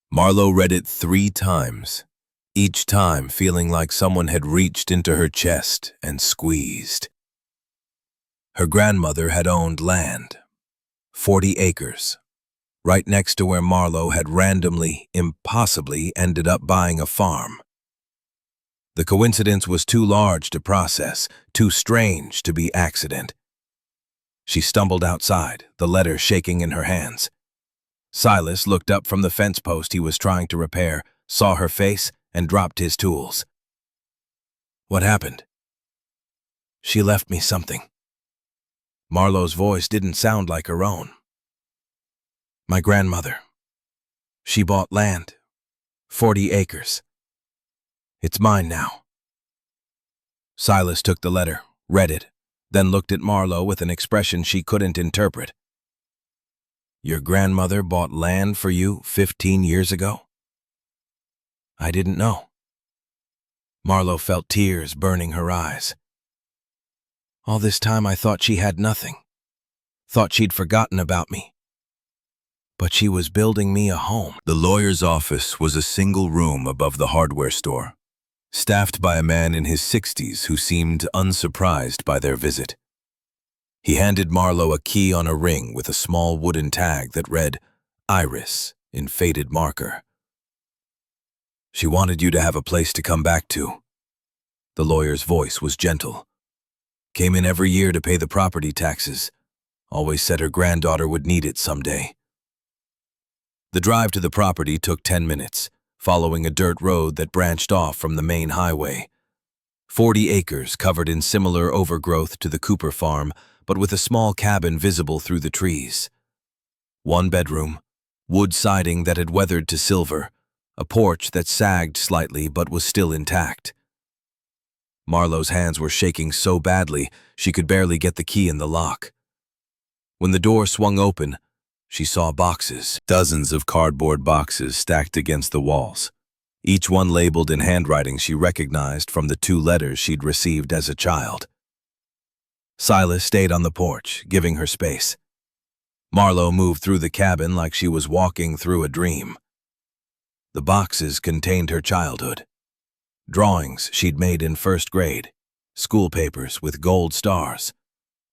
Marlowe read it 3 times, each time feeling like someone had reached into her chest and squeezed. Her grandmother had owned land, 40 acres, right next to where Marlowe had randomly, impossibly ended up buying a farm. The coincidence was too large to process, too strange to be accident. She stumbled outside, the letter shaking in her hands. Silas looked up from the fence post he was trying to repair, saw her face, and dropped his tools. What happened? She left me something. Marlowe's voice didn't sound like her own. My grandmother. She bought land, 40 acres. It's mine now. Silas took the letter, read it, then looked at Marlowe with an expression she couldn't interpret. Your grandmother bought land for you 15 years ago? I didn't know. Marlowe felt tears burning her eyes. All this time I thought she had nothing. Thought she'd forgotten about me. But she was building me a home. The lawyer's office was a single room above the hardware store, staffed by a man in his 60s who seemed unsurprised by their visit. He handed Marlowe a key on a ring with a small wooden tag that read, Iris, in faded marker. She wanted you to have a place to come back to. The lawyer's voice was gentle. Came in every year to pay the property taxes. Always said her granddaughter would need it someday. The drive to the property took 10 minutes, following a dirt road that branched off from the main highway. 40 acres covered in similar overgrowth to the Cooper farm, but with a small cabin visible through the trees. One bedroom, wood siding that had weathered to silver, a porch that sagged slightly but was still intact. Marlowe's hands were shaking so badly she could barely get the key in the lock. When the door swung open, she saw boxes, dozens of cardboard boxes stacked against the walls, each one labeled in handwriting she recognized from the 2 letters she'd received as a child. Silas stayed on the porch, giving her space. Marlowe moved through the cabin like she was walking through a dream. The boxes contained her childhood. Drawings she'd made in 1st grade, school papers with gold stars,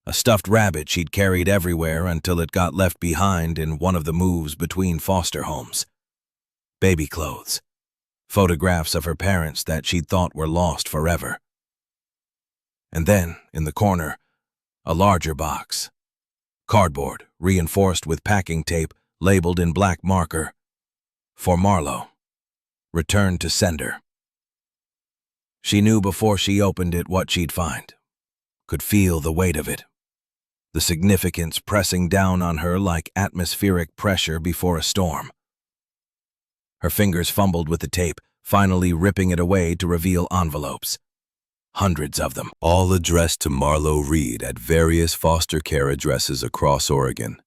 a stuffed rabbit she'd carried everywhere until it got left behind in one of the moves between foster homes, baby clothes, photographs of her parents that she'd thought were lost forever. And then, in the corner, a larger box, cardboard reinforced with packing tape labeled in black marker, "For Marlowe, return to sender." She knew before she opened it what she'd find, could feel the weight of it, the significance pressing down on her like atmospheric pressure before a storm. Her fingers fumbled with the tape, finally ripping it away to reveal envelopes. Hundreds of them, all addressed to Marlowe Reed at various foster care addresses across Oregon.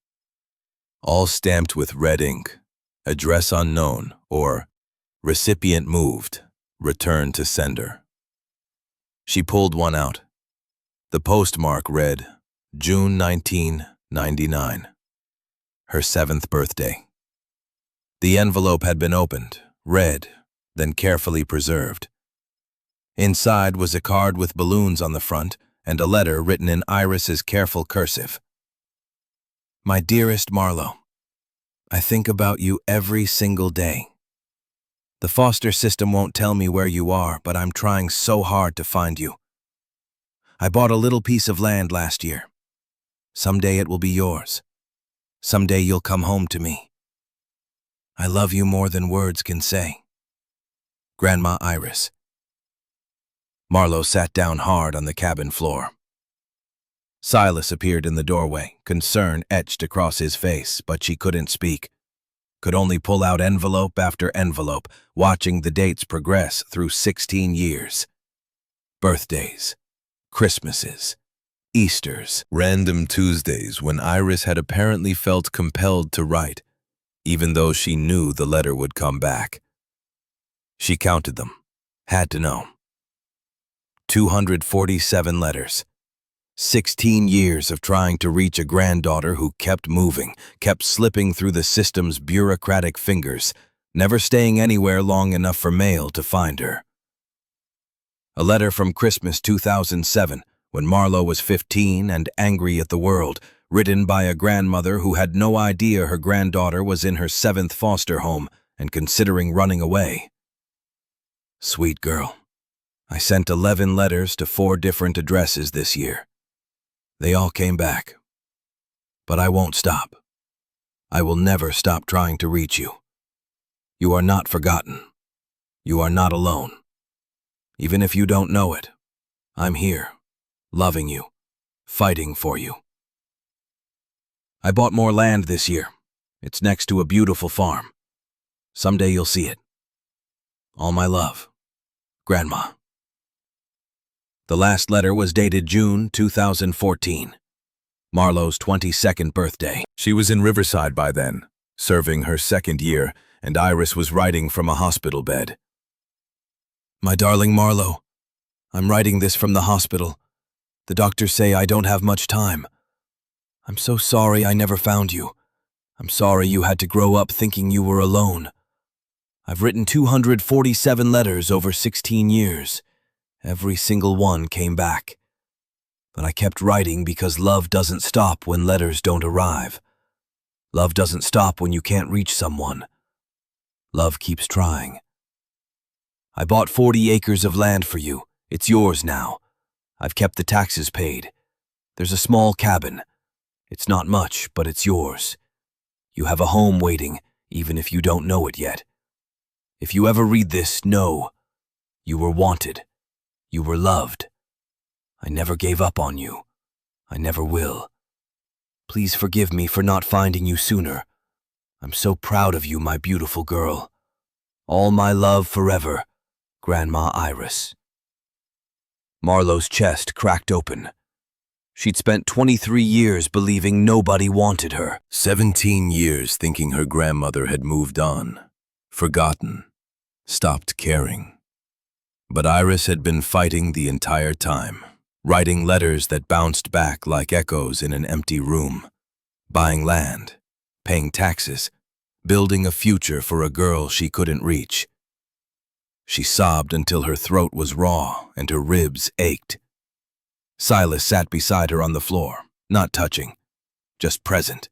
All stamped with red ink, address unknown, or recipient moved, return to sender. She pulled one out. The postmark read, June 1999, her 7th birthday. The envelope had been opened, read, then carefully preserved. Inside was a card with balloons on the front and a letter written in Iris's careful cursive. My dearest Marlowe, I think about you every single day. The foster system won't tell me where you are, but I'm trying so hard to find you. I bought a little piece of land last year. Someday it will be yours. Someday you'll come home to me. I love you more than words can say. Grandma Iris. Marlowe sat down hard on the cabin floor. Silas appeared in the doorway, concern etched across his face, but she couldn't speak. Could only pull out envelope after envelope, watching the dates progress through 16 years. Birthdays, Christmases, Easters, random Tuesdays when Iris had apparently felt compelled to write, even though she knew the letter would come back. She counted them, had to know. 247 letters. 16 years of trying to reach a granddaughter who kept moving, kept slipping through the system's bureaucratic fingers, never staying anywhere long enough for mail to find her. A letter from Christmas 2007, when Marlowe was 15 and angry at the world, written by a grandmother who had no idea her granddaughter was in her 7th foster home and considering running away. Sweet girl. I sent 11 letters to 4 different addresses this year. They all came back. But I won't stop. I will never stop trying to reach you. You are not forgotten. You are not alone. Even if you don't know it, I'm here, loving you, fighting for you. I bought more land this year. It's next to a beautiful farm. Someday you'll see it. All my love, Grandma. The last letter was dated June 2014, Marlowe's 22nd birthday. She was in Riverside by then, serving her 2nd year, and Iris was writing from a hospital bed. My darling Marlowe, I'm writing this from the hospital. The doctors say I don't have much time. I'm so sorry I never found you. I'm sorry you had to grow up thinking you were alone. I've written 247 letters over 16 years. Every single one came back. But I kept writing because love doesn't stop when letters don't arrive. Love doesn't stop when you can't reach someone. Love keeps trying. I bought 40 acres of land for you. It's yours now. I've kept the taxes paid. There's a small cabin. It's not much, but it's yours. You have a home waiting, even if you don't know it yet. If you ever read this, know you were wanted. You were loved. I never gave up on you. I never will. Please forgive me for not finding you sooner. I'm so proud of you, my beautiful girl. All my love forever, Grandma Iris. Marlowe's chest cracked open. She'd spent 23 years believing nobody wanted her. 17 years thinking her grandmother had moved on, forgotten, stopped caring. But Iris had been fighting the entire time, writing letters that bounced back like echoes in an empty room, buying land, paying taxes, building a future for a girl she couldn't reach. She sobbed until her throat was raw and her ribs ached. Silas sat beside her on the floor, not touching, just present,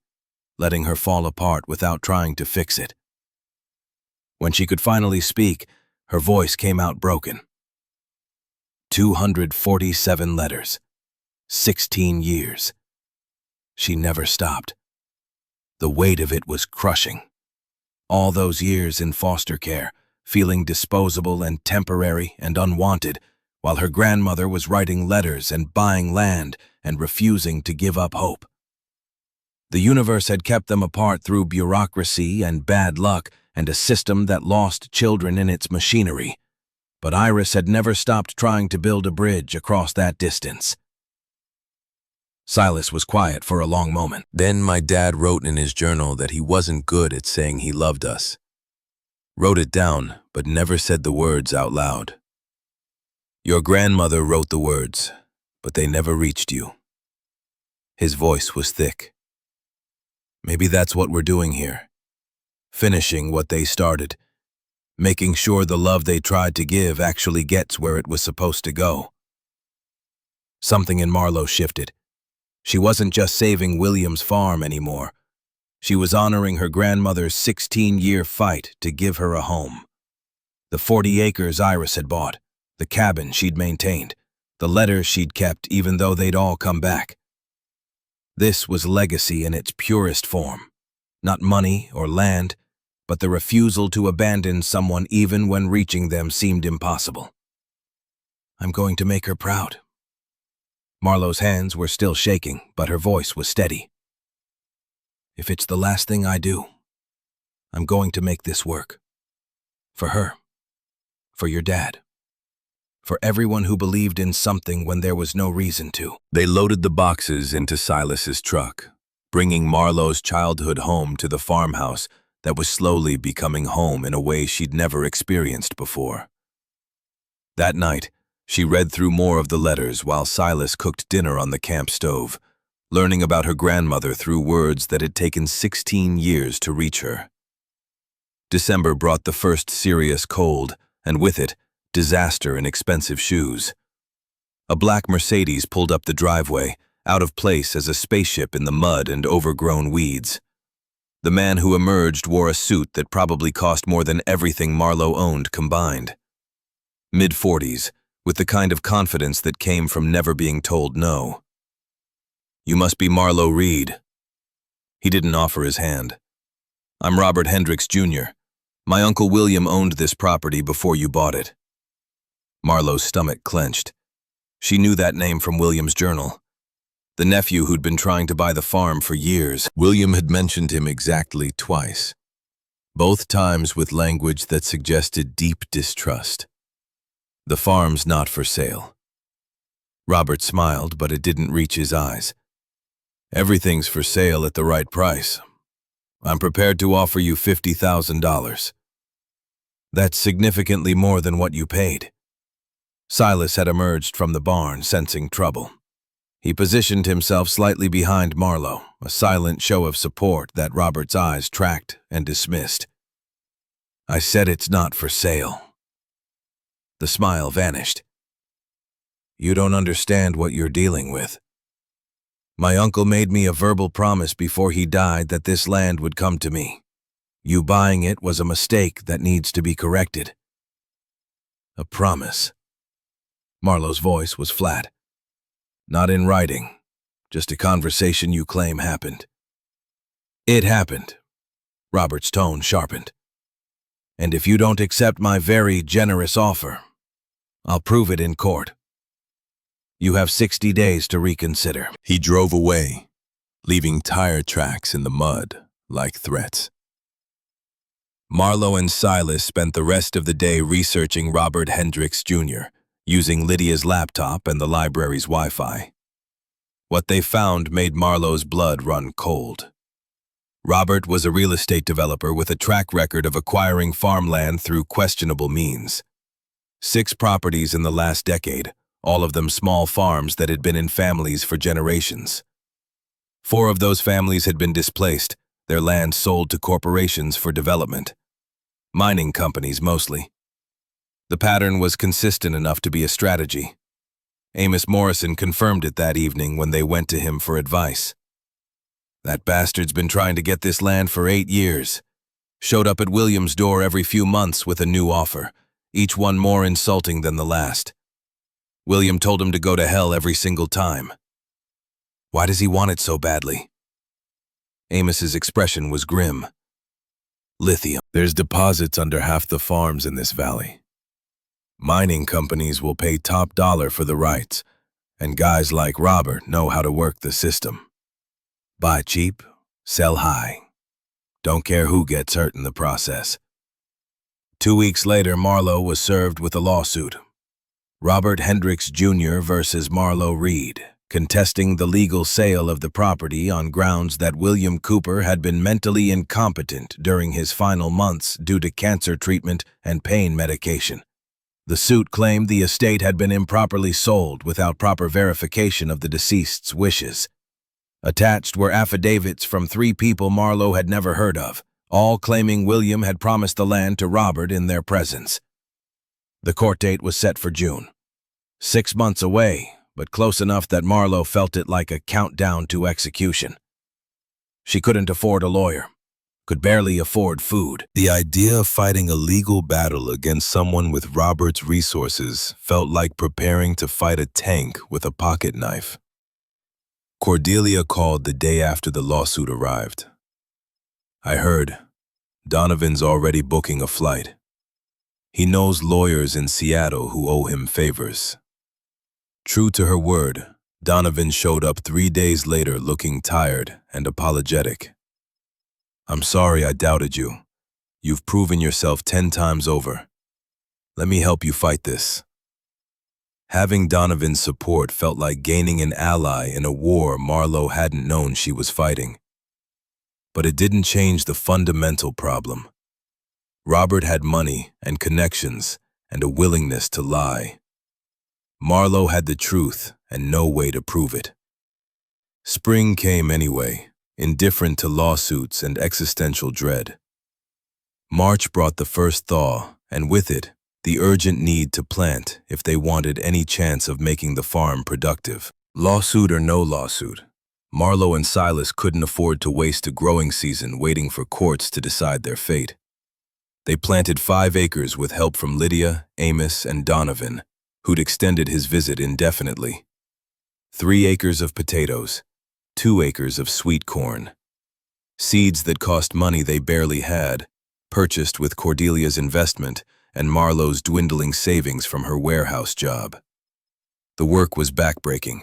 letting her fall apart without trying to fix it. When she could finally speak, her voice came out broken. 247 letters, 16 years. She never stopped. The weight of it was crushing. All those years in foster care, feeling disposable and temporary and unwanted, while her grandmother was writing letters and buying land and refusing to give up hope. The universe had kept them apart through bureaucracy and bad luck and a system that lost children in its machinery. But Iris had never stopped trying to build a bridge across that distance. Silas was quiet for a long moment. Then my dad wrote in his journal that he wasn't good at saying he loved us. Wrote it down, but never said the words out loud. Your grandmother wrote the words, but they never reached you. His voice was thick. Maybe that's what we're doing here. Finishing what they started. Making sure the love they tried to give actually gets where it was supposed to go. Something in Marlowe shifted. She wasn't just saving William's farm anymore. She was honoring her grandmother's 16-year fight to give her a home. The 40 acres Iris had bought, the cabin she'd maintained, the letters she'd kept even though they'd all come back. This was legacy in its purest form. Not money or land, but the refusal to abandon someone even when reaching them seemed impossible. I'm going to make her proud. Marlowe's hands were still shaking, but her voice was steady. If it's the last thing I do, I'm going to make this work. For her. For your dad. For everyone who believed in something when there was no reason to. They loaded the boxes into Silas's truck, bringing Marlowe's childhood home to the farmhouse that was slowly becoming home in a way she'd never experienced before. That night, she read through more of the letters while Silas cooked dinner on the camp stove, learning about her grandmother through words that had taken 16 years to reach her. December brought the first serious cold, and with it, disaster in expensive shoes. A black Mercedes pulled up the driveway, out of place as a spaceship in the mud and overgrown weeds. The man who emerged wore a suit that probably cost more than everything Marlowe owned combined. Mid-40s, with the kind of confidence that came from never being told no. You must be Marlowe Reed. He didn't offer his hand. I'm Robert Hendricks, Jr. My Uncle William owned this property before you bought it. Marlowe's stomach clenched. She knew that name from William's journal. The nephew who'd been trying to buy the farm for years. William had mentioned him exactly twice. Both times with language that suggested deep distrust. The farm's not for sale. Robert smiled, but it didn't reach his eyes. Everything's for sale at the right price. I'm prepared to offer you $50,000. That's significantly more than what you paid. Silas had emerged from the barn, sensing trouble. He positioned himself slightly behind Marlowe, a silent show of support that Robert's eyes tracked and dismissed. I said it's not for sale. The smile vanished. You don't understand what you're dealing with. My uncle made me a verbal promise before he died that this land would come to me. You buying it was a mistake that needs to be corrected. A promise. Marlowe's voice was flat. Not in writing, just a conversation you claim happened. It happened. Robert's tone sharpened. And if you don't accept my very generous offer, I'll prove it in court. You have 60 days to reconsider. He drove away, leaving tire tracks in the mud like threats. Marlowe and Silas spent the rest of the day researching Robert Hendricks Jr., using Lydia's laptop and the library's Wi-Fi. What they found made Marlowe's blood run cold. Robert was a real estate developer with a track record of acquiring farmland through questionable means. 6 properties in the last decade, all of them small farms that had been in families for generations. 4 of those families had been displaced, their land sold to corporations for development. Mining companies mostly. The pattern was consistent enough to be a strategy. Amos Morrison confirmed it that evening when they went to him for advice. That bastard's been trying to get this land for 8 years. Showed up at William's door every few months with a new offer, each one more insulting than the last. William told him to go to hell every single time. Why does he want it so badly? Amos's expression was grim. Lithium. There's deposits under half the farms in this valley. Mining companies will pay top dollar for the rights, and guys like Robert know how to work the system. Buy cheap, sell high. Don't care who gets hurt in the process. 2 weeks later, Marlowe was served with a lawsuit. Robert Hendricks Jr. versus Marlowe Reed, contesting the legal sale of the property on grounds that William Cooper had been mentally incompetent during his final months due to cancer treatment and pain medication. The suit claimed the estate had been improperly sold without proper verification of the deceased's wishes. Attached were affidavits from 3 people Marlowe had never heard of, all claiming William had promised the land to Robert in their presence. The court date was set for June. 6 months away, but close enough that Marlowe felt it like a countdown to execution. She couldn't afford a lawyer, could barely afford food. The idea of fighting a legal battle against someone with Robert's resources felt like preparing to fight a tank with a pocket knife. Cordelia called the day after the lawsuit arrived. I heard. Donovan's already booking a flight. He knows lawyers in Seattle who owe him favors. True to her word, Donovan showed up 3 days later looking tired and apologetic. I'm sorry I doubted you. You've proven yourself 10 times over. Let me help you fight this. Having Donovan's support felt like gaining an ally in a war Marlowe hadn't known she was fighting. But it didn't change the fundamental problem. Robert had money and connections and a willingness to lie. Marlowe had the truth and no way to prove it. Spring came anyway, indifferent to lawsuits and existential dread. March brought the first thaw, and with it, the urgent need to plant if they wanted any chance of making the farm productive. Lawsuit or no lawsuit, Marlowe and Silas couldn't afford to waste a growing season waiting for courts to decide their fate. They planted 5 acres with help from Lydia, Amos, and Donovan, who'd extended his visit indefinitely. 3 acres of potatoes, 2 acres of sweet corn. Seeds that cost money they barely had, purchased with Cordelia's investment and Marlowe's dwindling savings from her warehouse job. The work was backbreaking.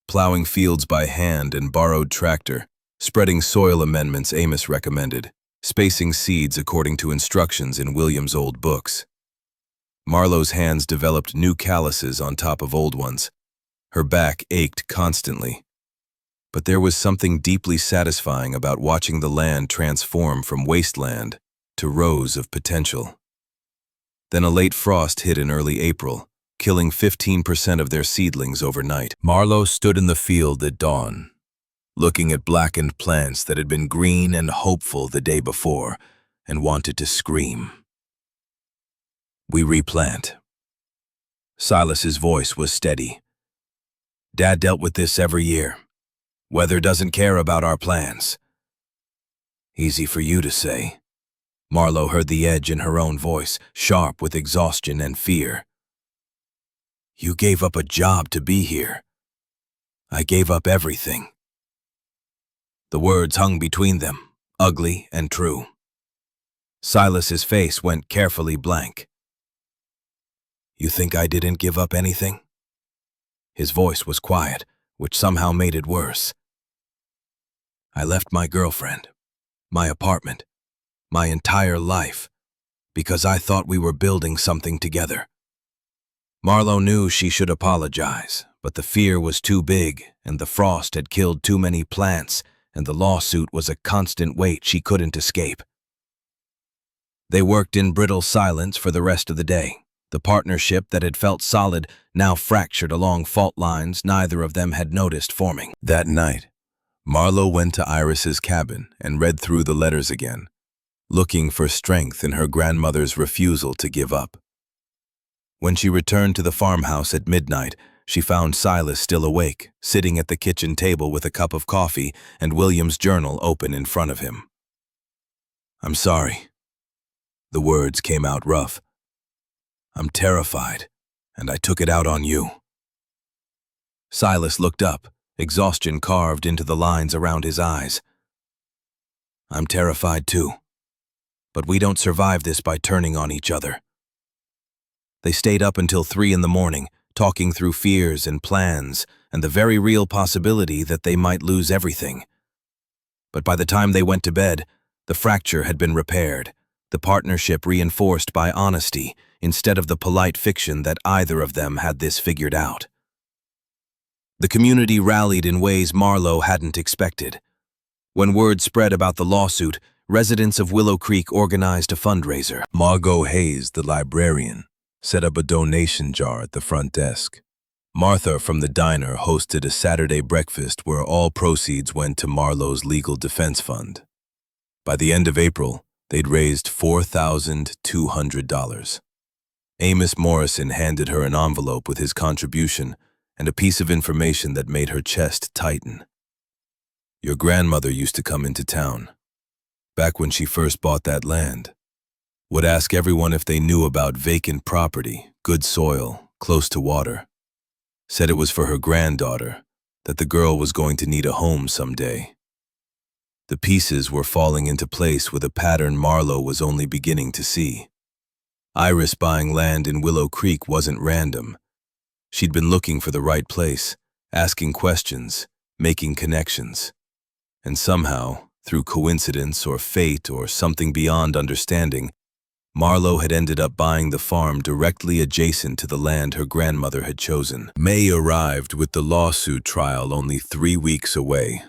Plowing fields by hand and borrowed tractor, spreading soil amendments Amos recommended, spacing seeds according to instructions in William's old books. Marlowe's hands developed new calluses on top of old ones. Her back ached constantly. But there was something deeply satisfying about watching the land transform from wasteland to rows of potential. Then a late frost hit in early April, killing 15% of their seedlings overnight. Marlowe stood in the field at dawn, looking at blackened plants that had been green and hopeful the day before, and wanted to scream. We replant. Silas's voice was steady. Dad dealt with this every year. Weather doesn't care about our plans. Easy for you to say. Marlowe heard the edge in her own voice, sharp with exhaustion and fear. You gave up a job to be here. I gave up everything." The words hung between them, ugly and true. Silas's face went carefully blank. "You think I didn't give up anything?" His voice was quiet, which somehow made it worse. "I left my girlfriend, my apartment, my entire life, because I thought we were building something together." Marlo knew she should apologize, but the fear was too big, and the frost had killed too many plants, and the lawsuit was a constant weight she couldn't escape. They worked in brittle silence for the rest of the day. The partnership that had felt solid now fractured along fault lines neither of them had noticed forming. That night, Marlo went to Iris's cabin and read through the letters again, looking for strength in her grandmother's refusal to give up. When she returned to the farmhouse at midnight, she found Silas still awake, sitting at the kitchen table with a cup of coffee and William's journal open in front of him. "I'm sorry." The words came out rough. "I'm terrified, and I took it out on you." Silas looked up, exhaustion carved into the lines around his eyes. "I'm terrified too, but we don't survive this by turning on each other." They stayed up until 3 in the morning, talking through fears and plans and the very real possibility that they might lose everything. But by the time they went to bed, the fracture had been repaired, the partnership reinforced by honesty instead of the polite fiction that either of them had this figured out. The community rallied in ways Marlo hadn't expected. When word spread about the lawsuit, residents of Willow Creek organized a fundraiser. Margot Hayes, the librarian, set up a donation jar at the front desk. Martha from the diner hosted a Saturday breakfast where all proceeds went to Marlo's legal defense fund. By the end of April, they'd raised $4,200. Amos Morrison handed her an envelope with his contribution and a piece of information that made her chest tighten. "Your grandmother used to come into town, back when she first bought that land. Would ask everyone if they knew about vacant property, good soil, close to water. Said it was for her granddaughter, that the girl was going to need a home someday." The pieces were falling into place with a pattern Marlo was only beginning to see. Iris buying land in Willow Creek wasn't random. She'd been looking for the right place, asking questions, making connections. And somehow, through coincidence or fate or something beyond understanding, Marlo had ended up buying the farm directly adjacent to the land her grandmother had chosen. May arrived with the lawsuit trial only 3 weeks away,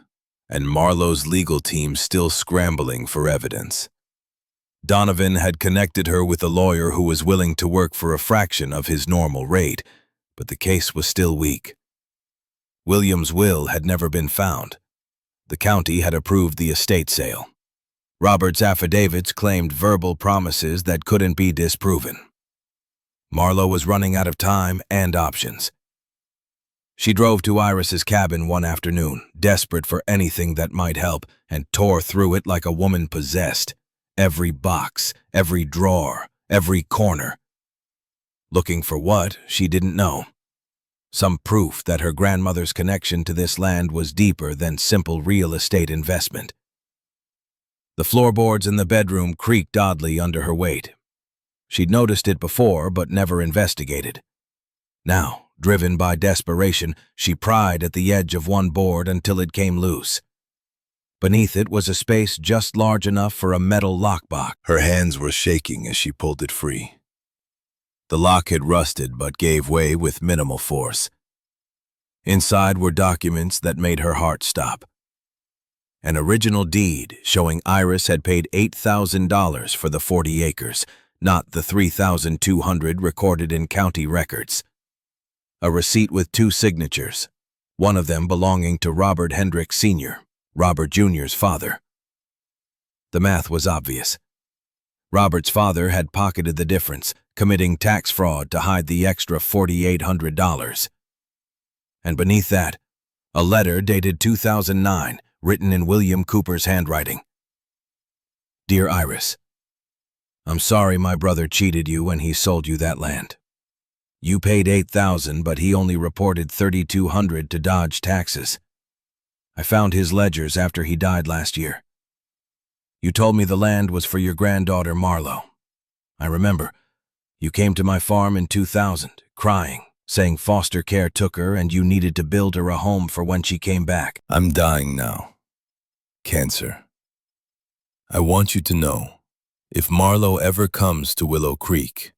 and Marlo's legal team still scrambling for evidence. Donovan had connected her with a lawyer who was willing to work for a fraction of his normal rate, but the case was still weak. William's will had never been found. The county had approved the estate sale. Robert's affidavits claimed verbal promises that couldn't be disproven. Marlo was running out of time and options. She drove to Iris's cabin one afternoon, desperate for anything that might help, and tore through it like a woman possessed. Every box, every drawer, every corner. Looking for what, she didn't know. Some proof that her grandmother's connection to this land was deeper than simple real estate investment. The floorboards in the bedroom creaked oddly under her weight. She'd noticed it before, but never investigated. Now, driven by desperation, she pried at the edge of one board until it came loose. Beneath it was a space just large enough for a metal lockbox. Her hands were shaking as she pulled it free. The lock had rusted but gave way with minimal force. Inside were documents that made her heart stop. An original deed showing Iris had paid $8,000 for the 40 acres, not the $3,200 recorded in county records. A receipt with 2 signatures, one of them belonging to Robert Hendricks Sr., Robert Jr.'s father. The math was obvious. Robert's father had pocketed the difference, committing tax fraud to hide the extra $4,800. And beneath that, a letter dated 2009, written in William Cooper's handwriting. Dear Iris, I'm sorry my brother cheated you when he sold you that land. You paid $8,000, but he only reported $3,200 to dodge taxes. I found his ledgers after he died last year. You told me the land was for your granddaughter Marlo. I remember. You came to my farm in 2000, crying, saying foster care took her and you needed to build her a home for when she came back. I'm dying now. Cancer. I want you to know, if Marlo ever comes to Willow Creek,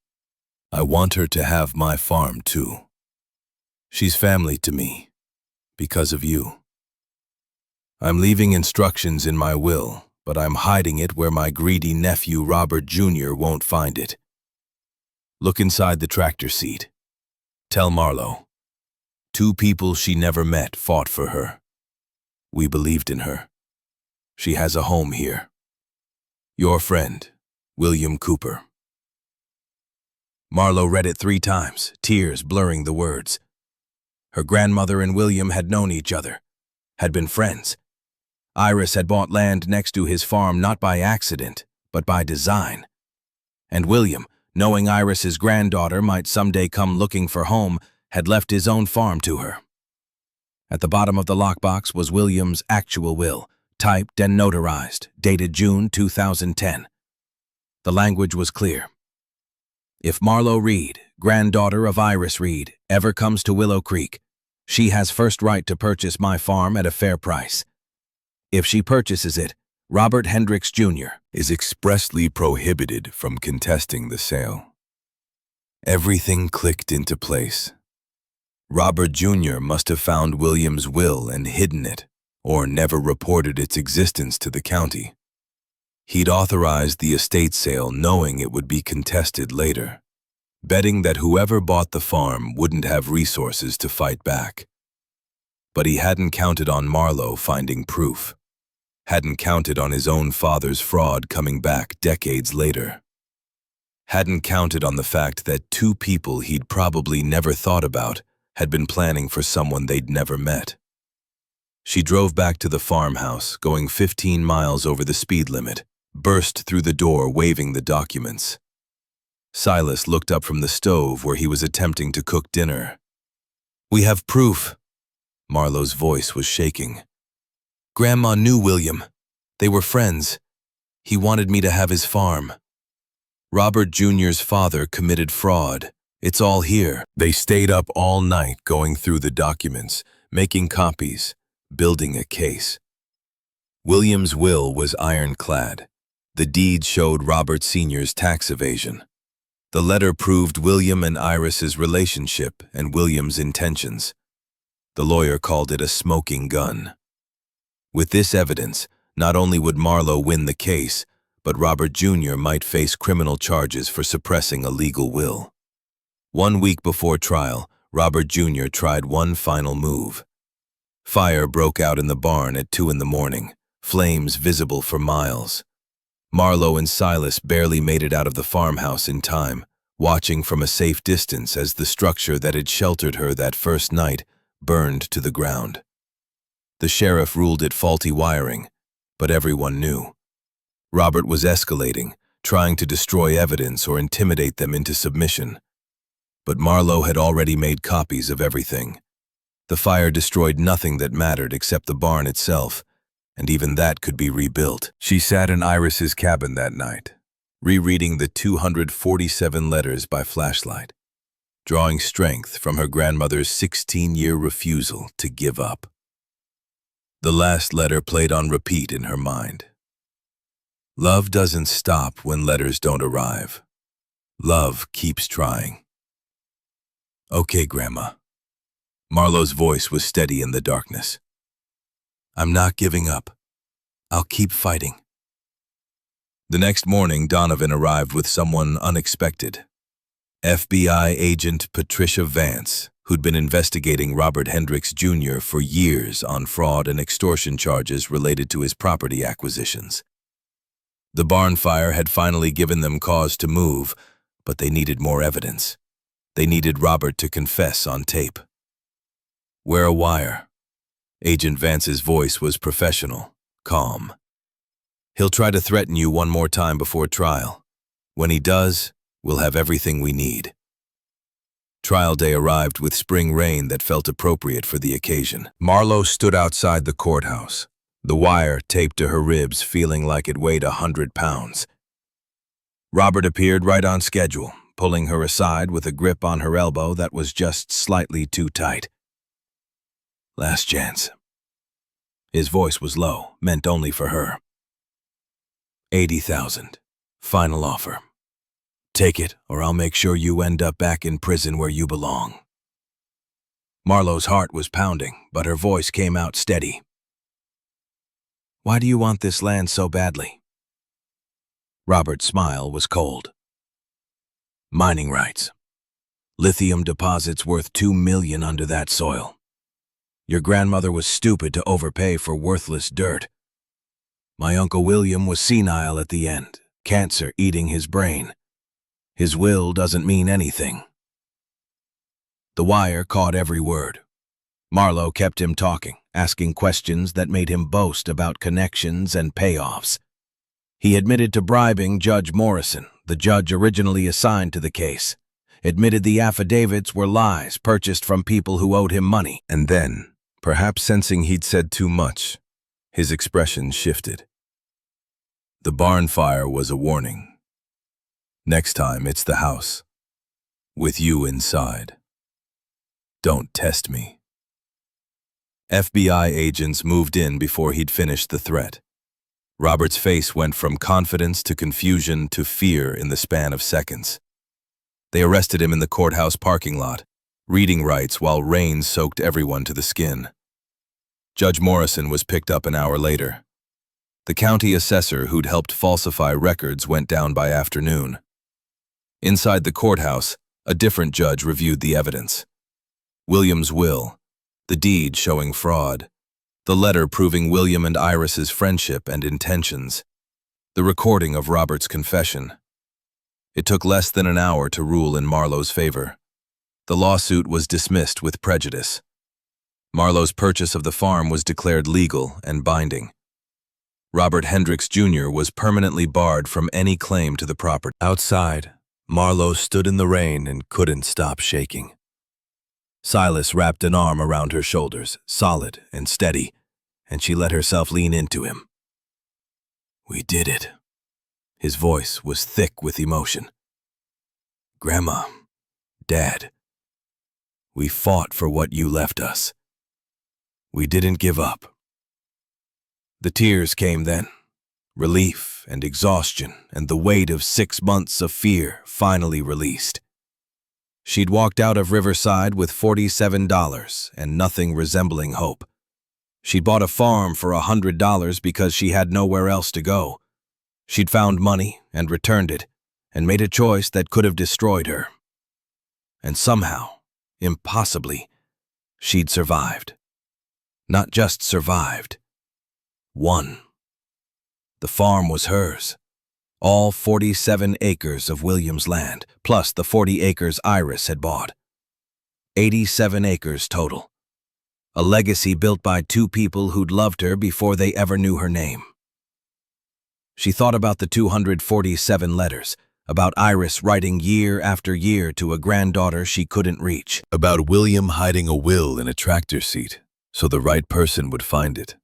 I want her to have my farm too. She's family to me, because of you. I'm leaving instructions in my will, but I'm hiding it where my greedy nephew Robert Jr. won't find it. Look inside the tractor seat. Tell Marlo. 2 people she never met fought for her. We believed in her. She has a home here. Your friend, William Cooper. Marlo read it 3 times, tears blurring the words. Her grandmother and William had known each other, had been friends. Iris had bought land next to his farm not by accident, but by design. And William, knowing Iris's granddaughter might someday come looking for home, had left his own farm to her. At the bottom of the lockbox was William's actual will, typed and notarized, dated June 2010. The language was clear. If Marlo Reed, granddaughter of Iris Reed, ever comes to Willow Creek, she has first right to purchase my farm at a fair price. If she purchases it, Robert Hendricks Jr. is expressly prohibited from contesting the sale. Everything clicked into place. Robert Jr. must have found William's will and hidden it, or never reported its existence to the county. He'd authorized the estate sale knowing it would be contested later, betting that whoever bought the farm wouldn't have resources to fight back. But he hadn't counted on Marlo finding proof, hadn't counted on his own father's fraud coming back decades later, hadn't counted on the fact that 2 people he'd probably never thought about had been planning for someone they'd never met. She drove back to the farmhouse, going 15 miles over the speed limit, burst through the door waving the documents. Silas looked up from the stove where he was attempting to cook dinner. "We have proof." Marlo's voice was shaking. "Grandma knew William. They were friends. He wanted me to have his farm. Robert Jr.'s father committed fraud. It's all here." They stayed up all night going through the documents, making copies, building a case. William's will was ironclad. The deed showed Robert Sr.'s tax evasion. The letter proved William and Iris's relationship and William's intentions. The lawyer called it a smoking gun. With this evidence, not only would Marlo win the case, but Robert Jr. might face criminal charges for suppressing a legal will. 1 week before trial, Robert Jr. tried one final move. Fire broke out in the barn at 2 a.m, flames visible for miles. Marlo and Silas barely made it out of the farmhouse in time, watching from a safe distance as the structure that had sheltered her that first night burned to the ground. The sheriff ruled it faulty wiring, but everyone knew. Robert was escalating, trying to destroy evidence or intimidate them into submission. But Marlo had already made copies of everything. The fire destroyed nothing that mattered except the barn itself, and even that could be rebuilt. She sat in Iris's cabin that night, rereading the 247 letters by flashlight, drawing strength from her grandmother's 16-year refusal to give up. The last letter played on repeat in her mind. Love doesn't stop when letters don't arrive. Love keeps trying. "Okay, Grandma." Marlo's voice was steady in the darkness. "I'm not giving up. I'll keep fighting." The next morning, Donovan arrived with someone unexpected. FBI agent Patricia Vance, who'd been investigating Robert Hendricks Jr. for years on fraud and extortion charges related to his property acquisitions. The barn fire had finally given them cause to move, but they needed more evidence. They needed Robert to confess on tape. "Wear a wire." Agent Vance's voice was professional, calm. "He'll try to threaten you one more time before trial. When he does, we'll have everything we need." Trial day arrived with spring rain that felt appropriate for the occasion. Marlowe stood outside the courthouse, the wire taped to her ribs feeling like it weighed 100 pounds. Robert appeared right on schedule, pulling her aside with a grip on her elbow that was just slightly too tight. Last chance. His voice was low, meant only for her. 80,000. Final offer. Take it, or I'll make sure you end up back in prison where you belong. Marlowe's heart was pounding, but her voice came out steady. Why do you want this land so badly? Robert's smile was cold. Mining rights. Lithium deposits worth $2 million under that soil. Your grandmother was stupid to overpay for worthless dirt. My Uncle William was senile at the end, cancer eating his brain. His will doesn't mean anything. The wire caught every word. Marlowe kept him talking, asking questions that made him boast about connections and payoffs. He admitted to bribing Judge Morrison, the judge originally assigned to the case, admitted the affidavits were lies purchased from people who owed him money. And then, perhaps sensing he'd said too much, his expression shifted. The barn fire was a warning. Next time, it's the house. With you inside. Don't test me. FBI agents moved in before he'd finished the threat. Robert's face went from confidence to confusion to fear in the span of seconds. They arrested him in the courthouse parking lot, reading rights while rain soaked everyone to the skin. Judge Morrison was picked up an hour later. The county assessor who'd helped falsify records went down by afternoon. Inside the courthouse, a different judge reviewed the evidence. William's will, the deed showing fraud, the letter proving William and Iris's friendship and intentions, the recording of Robert's confession. It took less than an hour to rule in Marlowe's favor. The lawsuit was dismissed with prejudice. Marlowe's purchase of the farm was declared legal and binding. Robert Hendricks Jr. was permanently barred from any claim to the property. Outside, Marlowe stood in the rain and couldn't stop shaking. Silas wrapped an arm around her shoulders, solid and steady, and she let herself lean into him. We did it. His voice was thick with emotion. Grandma, Dad, we fought for what you left us. We didn't give up. The tears came then, relief and exhaustion and the weight of 6 months of fear finally released. She'd walked out of Riverside with $47 and nothing resembling hope. She'd bought a farm for $100 because she had nowhere else to go. She'd found money and returned it and made a choice that could have destroyed her. And somehow, impossibly, she'd survived. Not just survived. Won. The farm was hers. All 47 acres of William's land, plus the 40 acres Iris had bought. 87 acres total. A legacy built by 2 people who'd loved her before they ever knew her name. She thought about the 247 letters, about Iris writing year after year to a granddaughter she couldn't reach. About William hiding a will in a tractor seat so the right person would find it.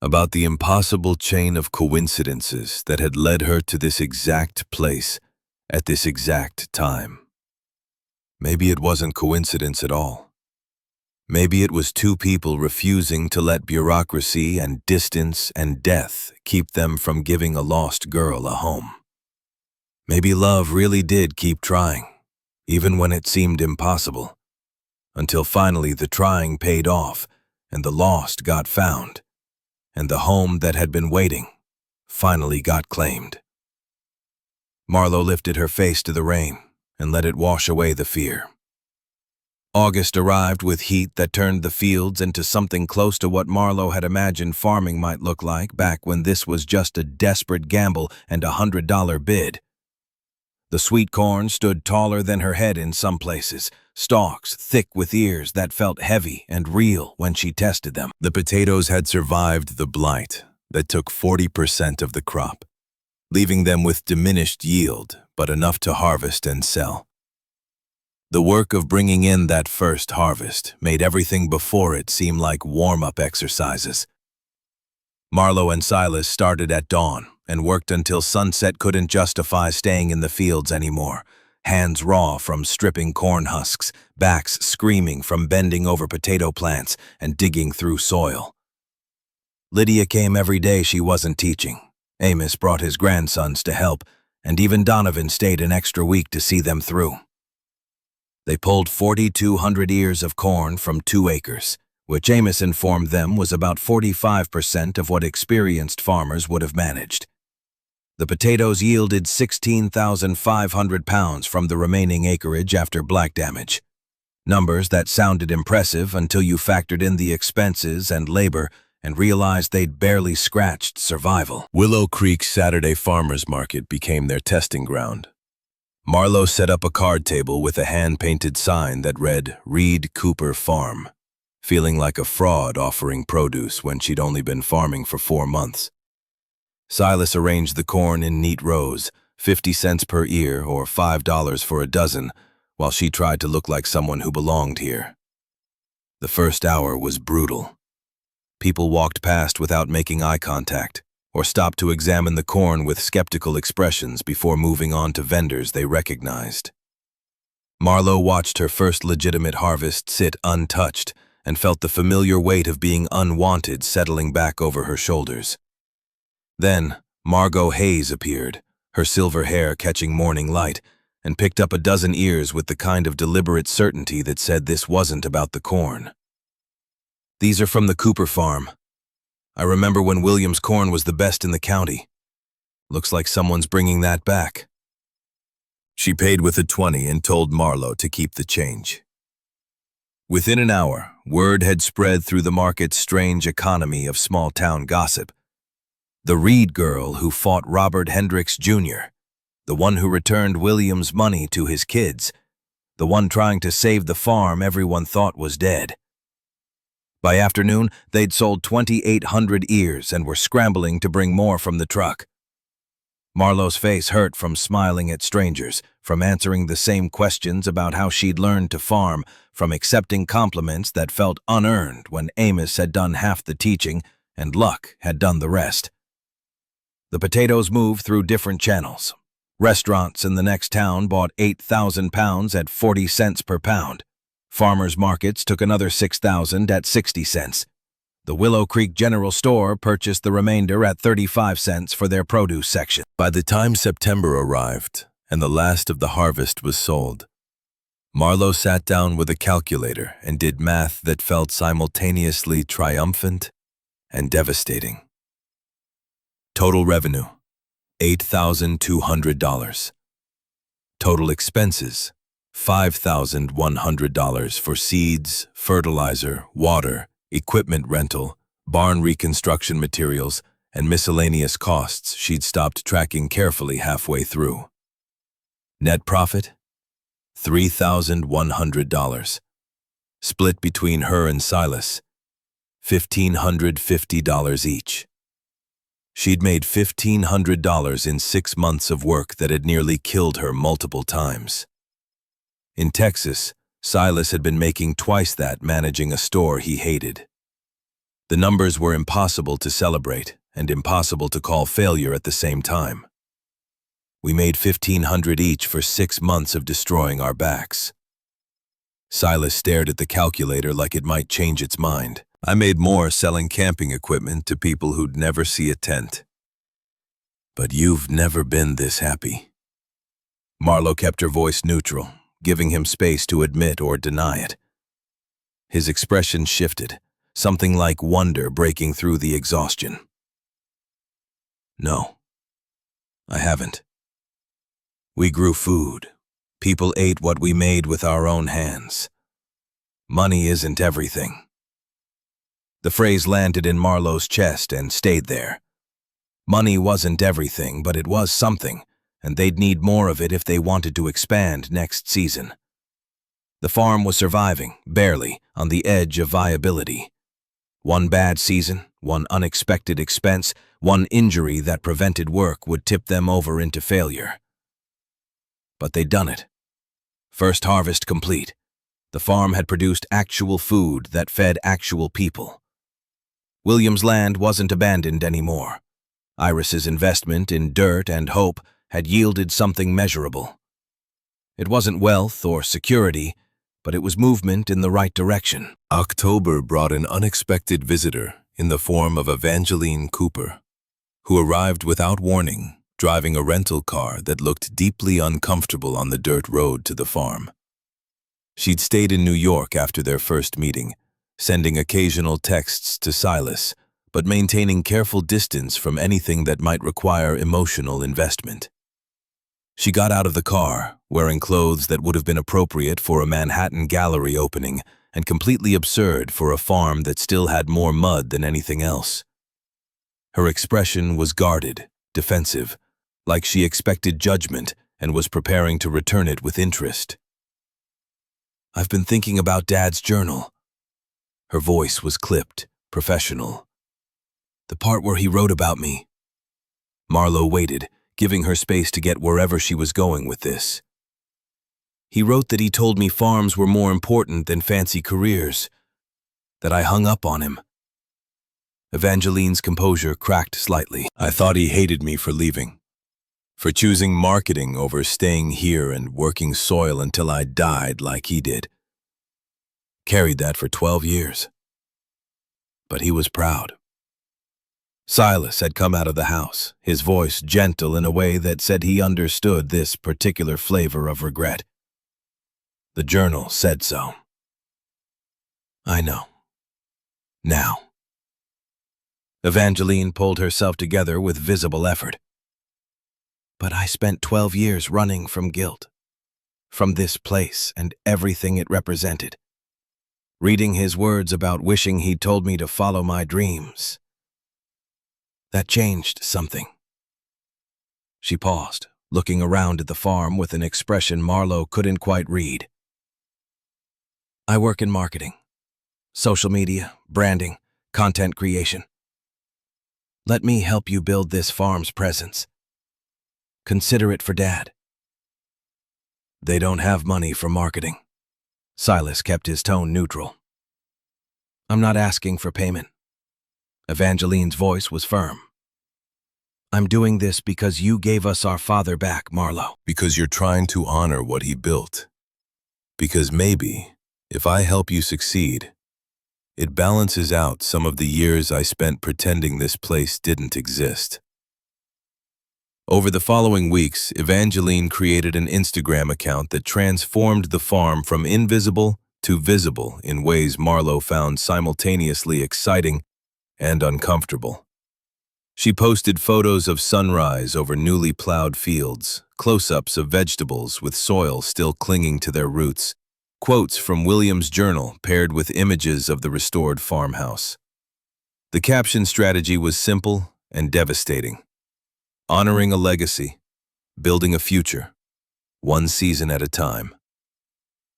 About the impossible chain of coincidences that had led her to this exact place at this exact time. Maybe it wasn't coincidence at all. Maybe it was 2 people refusing to let bureaucracy and distance and death keep them from giving a lost girl a home. Maybe love really did keep trying, even when it seemed impossible, until finally the trying paid off and the lost got found, and the home that had been waiting finally got claimed. Marlowe lifted her face to the rain and let it wash away the fear. August arrived with heat that turned the fields into something close to what Marlowe had imagined farming might look like back when this was just a desperate gamble and $100 bid. The sweet corn stood taller than her head in some places, stalks thick with ears that felt heavy and real when she tested them. The potatoes had survived the blight that took 40% of the crop, leaving them with diminished yield but enough to harvest and sell. The work of bringing in that first harvest made everything before it seem like warm-up exercises. Marlowe and Silas started at dawn and worked until sunset couldn't justify staying in the fields anymore, hands raw from stripping corn husks, backs screaming from bending over potato plants and digging through soil. Lydia came every day she wasn't teaching. Amos brought his grandsons to help, and even Donovan stayed an extra week to see them through. They pulled 4,200 ears of corn from 2 acres, which Amos informed them was about 45% of what experienced farmers would have managed. The potatoes yielded 16,500 pounds from the remaining acreage after black damage. Numbers that sounded impressive until you factored in the expenses and labor and realized they'd barely scratched survival. Willow Creek Saturday Farmers Market became their testing ground. Marlowe set up a card table with a hand-painted sign that read, "Reed Cooper Farm," feeling like a fraud offering produce when she'd only been farming for 4 months. Silas arranged the corn in neat rows, 50 cents per ear or $5 for a dozen, while she tried to look like someone who belonged here. The first hour was brutal. People walked past without making eye contact, or stopped to examine the corn with skeptical expressions before moving on to vendors they recognized. Marlowe watched her first legitimate harvest sit untouched and felt the familiar weight of being unwanted settling back over her shoulders. Then, Margot Hayes appeared, her silver hair catching morning light, and picked up a dozen ears with the kind of deliberate certainty that said this wasn't about the corn. "These are from the Cooper farm. I remember when Williams' corn was the best in the county. Looks like someone's bringing that back." She paid with a 20 and told Marlowe to keep the change. Within an hour, word had spread through the market's strange economy of small-town gossip. The Reed girl who fought Robert Hendricks Jr., the one who returned Williams' money to his kids, the one trying to save the farm everyone thought was dead. By afternoon, they'd sold 2,800 ears and were scrambling to bring more from the truck. Marlowe's face hurt from smiling at strangers, from answering the same questions about how she'd learned to farm, from accepting compliments that felt unearned when Amos had done half the teaching and luck had done the rest. The potatoes moved through different channels. Restaurants in the next town bought 8,000 pounds at 40 cents per pound. Farmers markets took another 6,000 at 60 cents. The Willow Creek General Store purchased the remainder at 35 cents for their produce section. By the time September arrived and the last of the harvest was sold, Marlowe sat down with a calculator and did math that felt simultaneously triumphant and devastating. Total revenue, $8,200. Total expenses, $5,100 for seeds, fertilizer, water, equipment rental, barn reconstruction materials, and miscellaneous costs she'd stopped tracking carefully halfway through. Net profit, $3,100. Split between her and Silas, $1,550 each. She'd made $1,500 in 6 months of work that had nearly killed her multiple times. In Texas, Silas had been making twice that managing a store he hated. The numbers were impossible to celebrate and impossible to call failure at the same time. We made $1,500 each for 6 months of destroying our backs. Silas stared at the calculator like it might change its mind. I made more selling camping equipment to people who'd never see a tent. But you've never been this happy. Marlowe kept her voice neutral, giving him space to admit or deny it. His expression shifted, something like wonder breaking through the exhaustion. No, I haven't. We grew food. People ate what we made with our own hands. Money isn't everything. The phrase landed in Marlowe's chest and stayed there. Money wasn't everything, but it was something, and they'd need more of it if they wanted to expand next season. The farm was surviving, barely, on the edge of viability. One bad season, one unexpected expense, one injury that prevented work would tip them over into failure. But they'd done it. First harvest complete. The farm had produced actual food that fed actual people. William's land wasn't abandoned anymore. Iris's investment in dirt and hope had yielded something measurable. It wasn't wealth or security, but it was movement in the right direction. October brought an unexpected visitor in the form of Evangeline Cooper, who arrived without warning, driving a rental car that looked deeply uncomfortable on the dirt road to the farm. She'd stayed in New York after their first meeting, sending occasional texts to Silas, but maintaining careful distance from anything that might require emotional investment. She got out of the car, wearing clothes that would have been appropriate for a Manhattan gallery opening and completely absurd for a farm that still had more mud than anything else. Her expression was guarded, defensive, like she expected judgment and was preparing to return it with interest. "I've been thinking about Dad's journal." Her voice was clipped, professional. "The part where he wrote about me." Marlowe waited, giving her space to get wherever she was going with this. "He wrote that he told me farms were more important than fancy careers, that I hung up on him." Evangeline's composure cracked slightly. "I thought he hated me for leaving, for choosing marketing over staying here and working soil until I died like he did. Carried that for 12 years. But he was proud." Silas had come out of the house, his voice gentle in a way that said he understood this particular flavor of regret. "The journal said so." "I know. Now." Evangeline pulled herself together with visible effort. "But I spent 12 years running from guilt, from this place and everything it represented. Reading his words about wishing he'd told me to follow my dreams. That changed something." She paused, looking around at the farm with an expression Marlowe couldn't quite read. "I work in marketing, social media, branding, content creation. Let me help you build this farm's presence. Consider it for Dad." "They don't have money for marketing." Silas kept his tone neutral. "I'm not asking for payment." Evangeline's voice was firm. "I'm doing this because you gave us our father back, Marlowe." "Because you're trying to honor what he built. Because maybe, if I help you succeed, it balances out some of the years I spent pretending this place didn't exist." Over the following weeks, Evangeline created an Instagram account that transformed the farm from invisible to visible in ways Marlowe found simultaneously exciting and uncomfortable. She posted photos of sunrise over newly plowed fields, close-ups of vegetables with soil still clinging to their roots, quotes from William's journal paired with images of the restored farmhouse. The caption strategy was simple and devastating. Honoring a legacy, building a future, one season at a time.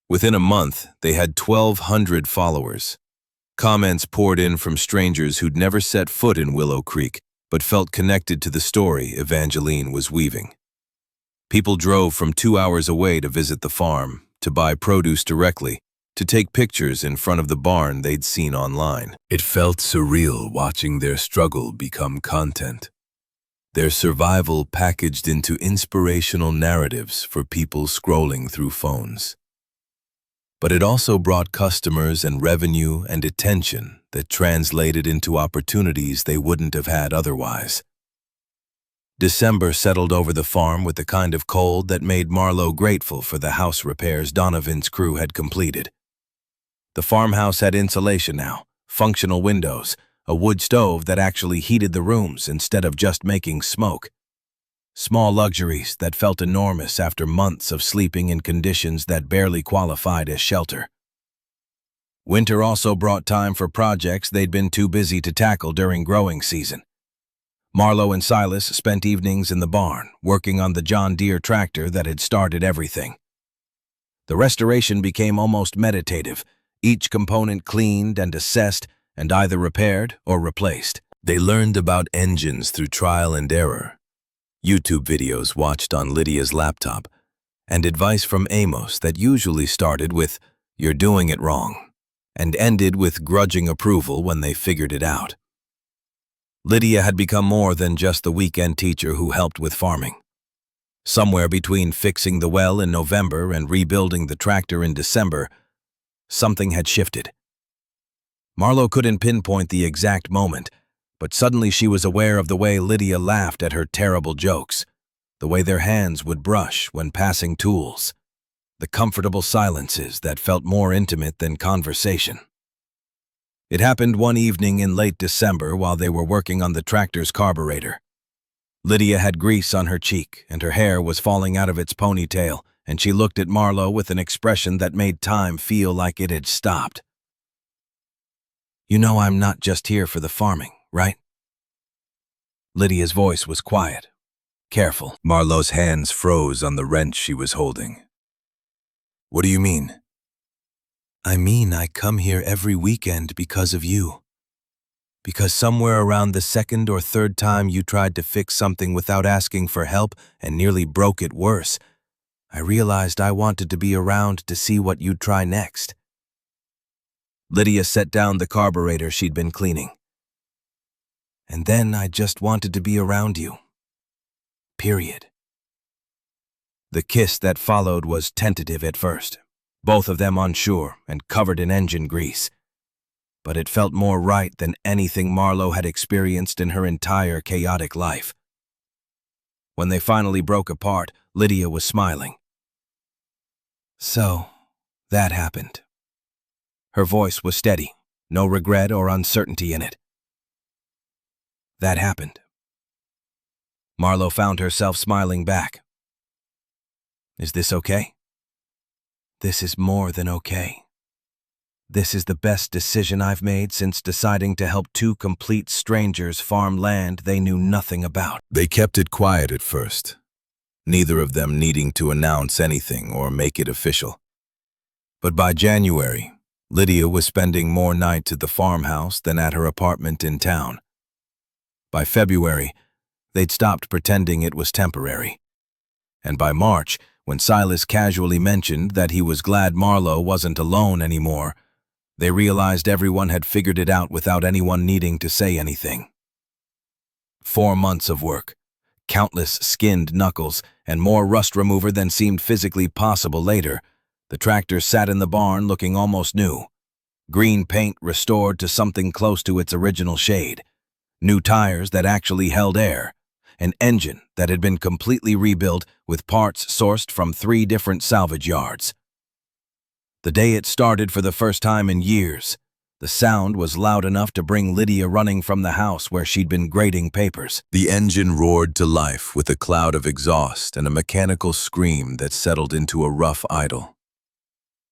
Within a month, they had 1,200 followers. Comments poured in from strangers who'd never set foot in Willow Creek, but felt connected to the story Evangeline was weaving. People drove from 2 hours away to visit the farm, to buy produce directly, to take pictures in front of the barn they'd seen online. It felt surreal watching their struggle become content. Their survival packaged into inspirational narratives for people scrolling through phones. But it also brought customers and revenue and attention that translated into opportunities they wouldn't have had otherwise. December settled over the farm with the kind of cold that made Marlowe grateful for the house repairs Donovan's crew had completed. The farmhouse had insulation now, functional windows, a wood stove that actually heated the rooms instead of just making smoke. Small luxuries that felt enormous after months of sleeping in conditions that barely qualified as shelter. Winter also brought time for projects they'd been too busy to tackle during growing season. Marlowe and Silas spent evenings in the barn, working on the John Deere tractor that had started everything. The restoration became almost meditative, each component cleaned and assessed and either repaired or replaced. They learned about engines through trial and error, YouTube videos watched on Lydia's laptop, and advice from Amos that usually started with, "You're doing it wrong," and ended with grudging approval when they figured it out. Lydia had become more than just the weekend teacher who helped with farming. Somewhere between fixing the well in November and rebuilding the tractor in December, something had shifted. Marlo couldn't pinpoint the exact moment, but suddenly she was aware of the way Lydia laughed at her terrible jokes, the way their hands would brush when passing tools, the comfortable silences that felt more intimate than conversation. It happened one evening in late December while they were working on the tractor's carburetor. Lydia had grease on her cheek, and her hair was falling out of its ponytail, and she looked at Marlo with an expression that made time feel like it had stopped. "You know I'm not just here for the farming, right?" Lydia's voice was quiet, careful. Marlo's hands froze on the wrench she was holding. "What do you mean?" "I mean I come here every weekend because of you. Because somewhere around the second or third time you tried to fix something without asking for help and nearly broke it worse, I realized I wanted to be around to see what you'd try next." Lydia set down the carburetor she'd been cleaning. "And then I just wanted to be around you. Period." The kiss that followed was tentative at first, both of them unsure and covered in engine grease. But it felt more right than anything Marlo had experienced in her entire chaotic life. When they finally broke apart, Lydia was smiling. "So, that happened." Her voice was steady, no regret or uncertainty in it. "That happened." Marlo found herself smiling back. "Is this okay?" "This is more than okay. This is the best decision I've made since deciding to help two complete strangers farm land they knew nothing about." They kept it quiet at first, neither of them needing to announce anything or make it official. But by January, Lydia was spending more nights at the farmhouse than at her apartment in town. By February, they'd stopped pretending it was temporary. And by March, when Silas casually mentioned that he was glad Marlo wasn't alone anymore, they realized everyone had figured it out without anyone needing to say anything. 4 months of work, countless skinned knuckles, and more rust remover than seemed physically possible later, the tractor sat in the barn looking almost new. Green paint restored to something close to its original shade, new tires that actually held air, an engine that had been completely rebuilt with parts sourced from 3 different salvage yards. The day it started for the first time in years, the sound was loud enough to bring Lydia running from the house where she'd been grading papers. The engine roared to life with a cloud of exhaust and a mechanical scream that settled into a rough idle.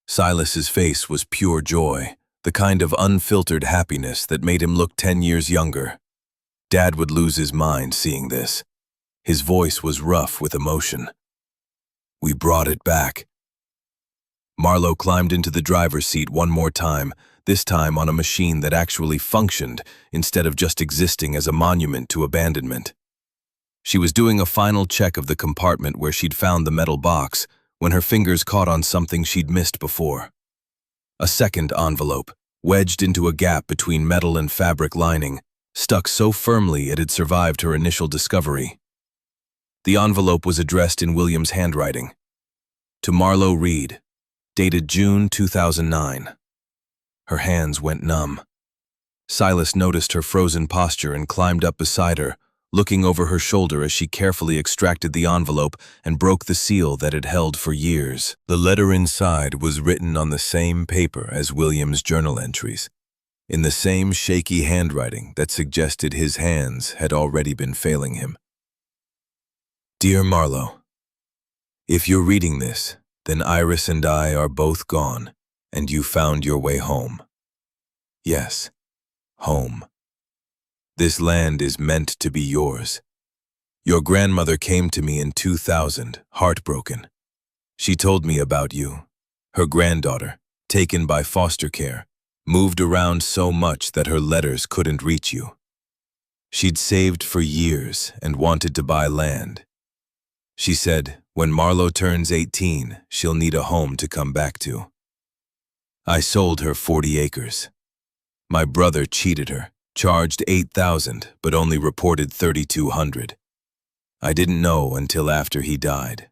Silas's face was pure joy, the kind of unfiltered happiness that made him look 10 years younger. Dad would lose his mind seeing this. His voice was rough with emotion. "We brought it back." Marlo climbed into the driver's seat one more time, this time on a machine that actually functioned instead of just existing as a monument to abandonment. She was doing a final check of the compartment where she'd found the metal box when her fingers caught on something she'd missed before. A second envelope, wedged into a gap between metal and fabric lining, stuck so firmly it had survived her initial discovery. The envelope was addressed in William's handwriting. To Marlo Reed, dated June 2009. Her hands went numb. Silas noticed her frozen posture and climbed up beside her, looking over her shoulder as she carefully extracted the envelope and broke the seal that had held for years. The letter inside was written on the same paper as William's journal entries, in the same shaky handwriting that suggested his hands had already been failing him. "Dear Marlo, if you're reading this, then Iris and I are both gone, and you found your way home. Yes, home. This land is meant to be yours. Your grandmother came to me in 2000, heartbroken. She told me about you, her granddaughter, taken by foster care, moved around so much that her letters couldn't reach you. She'd saved for years and wanted to buy land. She said, When Marlo turns 18, she'll need a home to come back to. I sold her 40 acres. My brother cheated her, charged $8,000, but only reported $3,200. I didn't know until after he died.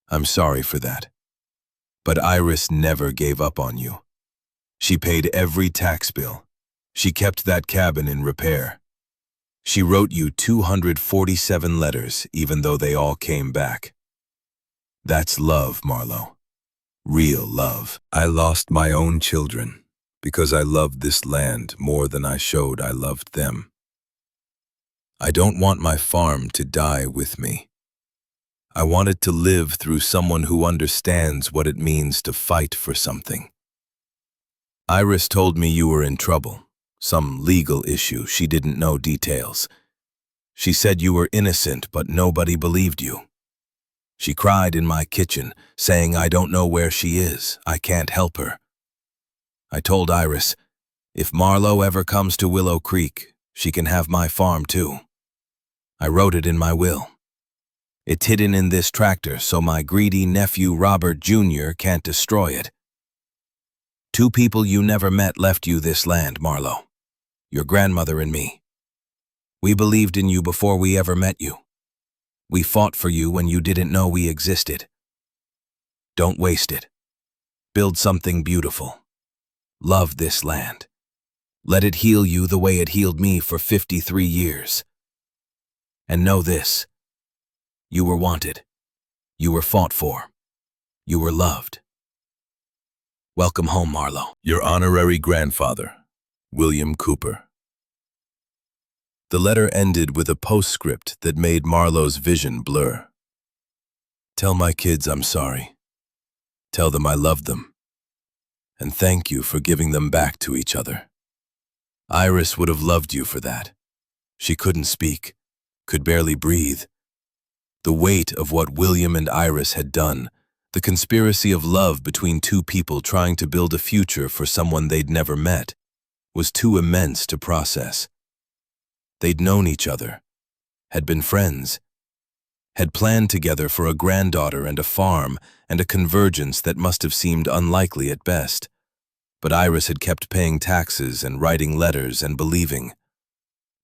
I'm sorry for that. But Iris never gave up on you. She paid every tax bill. She kept that cabin in repair. She wrote you 247 letters, even though they all came back. That's love, Marlo. Real love. I lost my own children because I loved this land more than I showed I loved them. I don't want my farm to die with me. I want it to live through someone who understands what it means to fight for something. Iris told me you were in trouble, some legal issue. She didn't know details. She said you were innocent, but nobody believed you. She cried in my kitchen, saying, I don't know where she is. I can't help her. I told Iris, if Marlo ever comes to Willow Creek, she can have my farm too. I wrote it in my will. It's hidden in this tractor so my greedy nephew Robert Jr. can't destroy it. 2 people you never met left you this land, Marlo. Your grandmother and me. We believed in you before we ever met you. We fought for you when you didn't know we existed. Don't waste it. Build something beautiful. Love this land. Let it heal you the way it healed me for 53 years. And know this. You were wanted. You were fought for. You were loved. Welcome home, Marlo. Your honorary grandfather, William Cooper. The letter ended with a postscript that made Marlo's vision blur. Tell my kids I'm sorry. Tell them I love them. And thank you for giving them back to each other. Iris would have loved you for that. She couldn't speak, could barely breathe. The weight of what William and Iris had done, the conspiracy of love between 2 people trying to build a future for someone they'd never met, was too immense to process. They'd known each other, had been friends, had planned together for a granddaughter and a farm and a convergence that must have seemed unlikely at best. But Iris had kept paying taxes and writing letters and believing.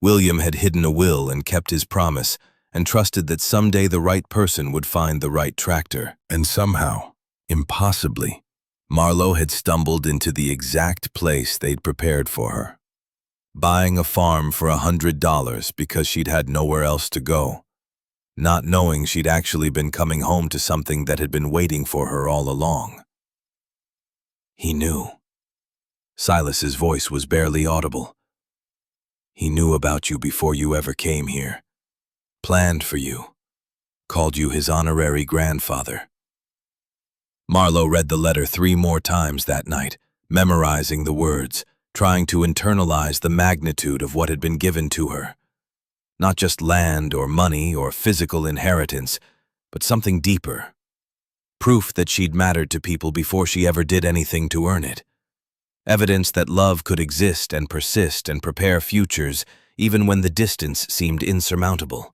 William had hidden a will and kept his promise and trusted that someday the right person would find the right tractor. And somehow, impossibly, Marlo had stumbled into the exact place they'd prepared for her. Buying a farm for $100 because she'd had nowhere else to go, not knowing she'd actually been coming home to something that had been waiting for her all along. He knew. Silas's voice was barely audible. He knew about you before you ever came here, planned for you, called you his honorary grandfather. Marlo read the letter 3 more times that night, memorizing the words, trying to internalize the magnitude of what had been given to her. Not just land or money or physical inheritance, but something deeper. Proof that she'd mattered to people before she ever did anything to earn it. Evidence that love could exist and persist and prepare futures even when the distance seemed insurmountable.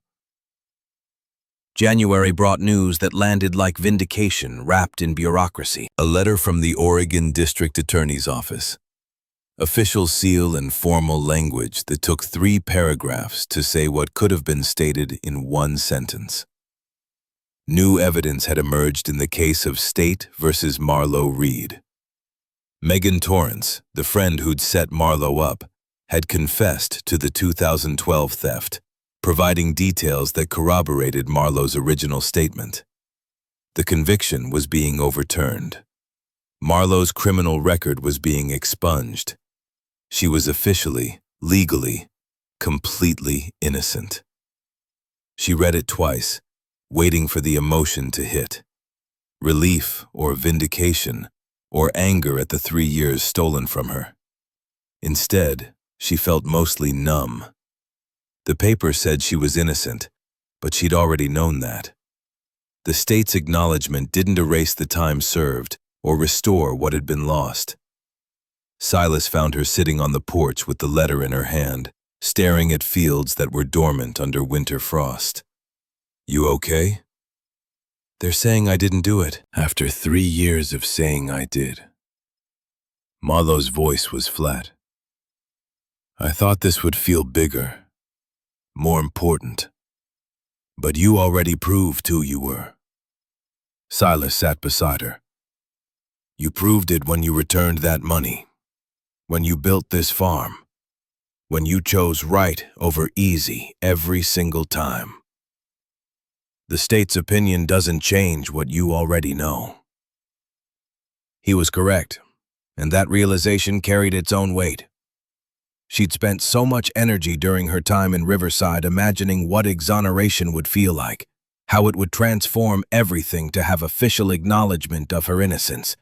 January brought news that landed like vindication wrapped in bureaucracy. A letter from the Oregon District Attorney's Office. Official seal and formal language that took 3 paragraphs to say what could have been stated in 1 sentence. New evidence had emerged in the case of State versus Marlo Reed. Megan Torrance, the friend who'd set Marlo up, had confessed to the 2012 theft, providing details that corroborated Marlo's original statement. The conviction was being overturned. Marlo's criminal record was being expunged. She was officially, legally, completely innocent. She read it twice, waiting for the emotion to hit. Relief or vindication, or anger at the 3 years stolen from her. Instead, she felt mostly numb. The paper said she was innocent, but she'd already known that. The state's acknowledgement didn't erase the time served or restore what had been lost. Silas found her sitting on the porch with the letter in her hand, staring at fields that were dormant under winter frost. "You okay?" They're saying I didn't do it. After 3 years of saying I did. Marlowe's voice was flat. I thought this would feel bigger, more important. But you already proved who you were. Silas sat beside her. You proved it when you returned that money, when you built this farm, when you chose right over easy every single time. The state's opinion doesn't change what you already know. He was correct, and that realization carried its own weight. She'd spent so much energy during her time in Riverside imagining what exoneration would feel like, how it would transform everything to have official acknowledgement of her innocence.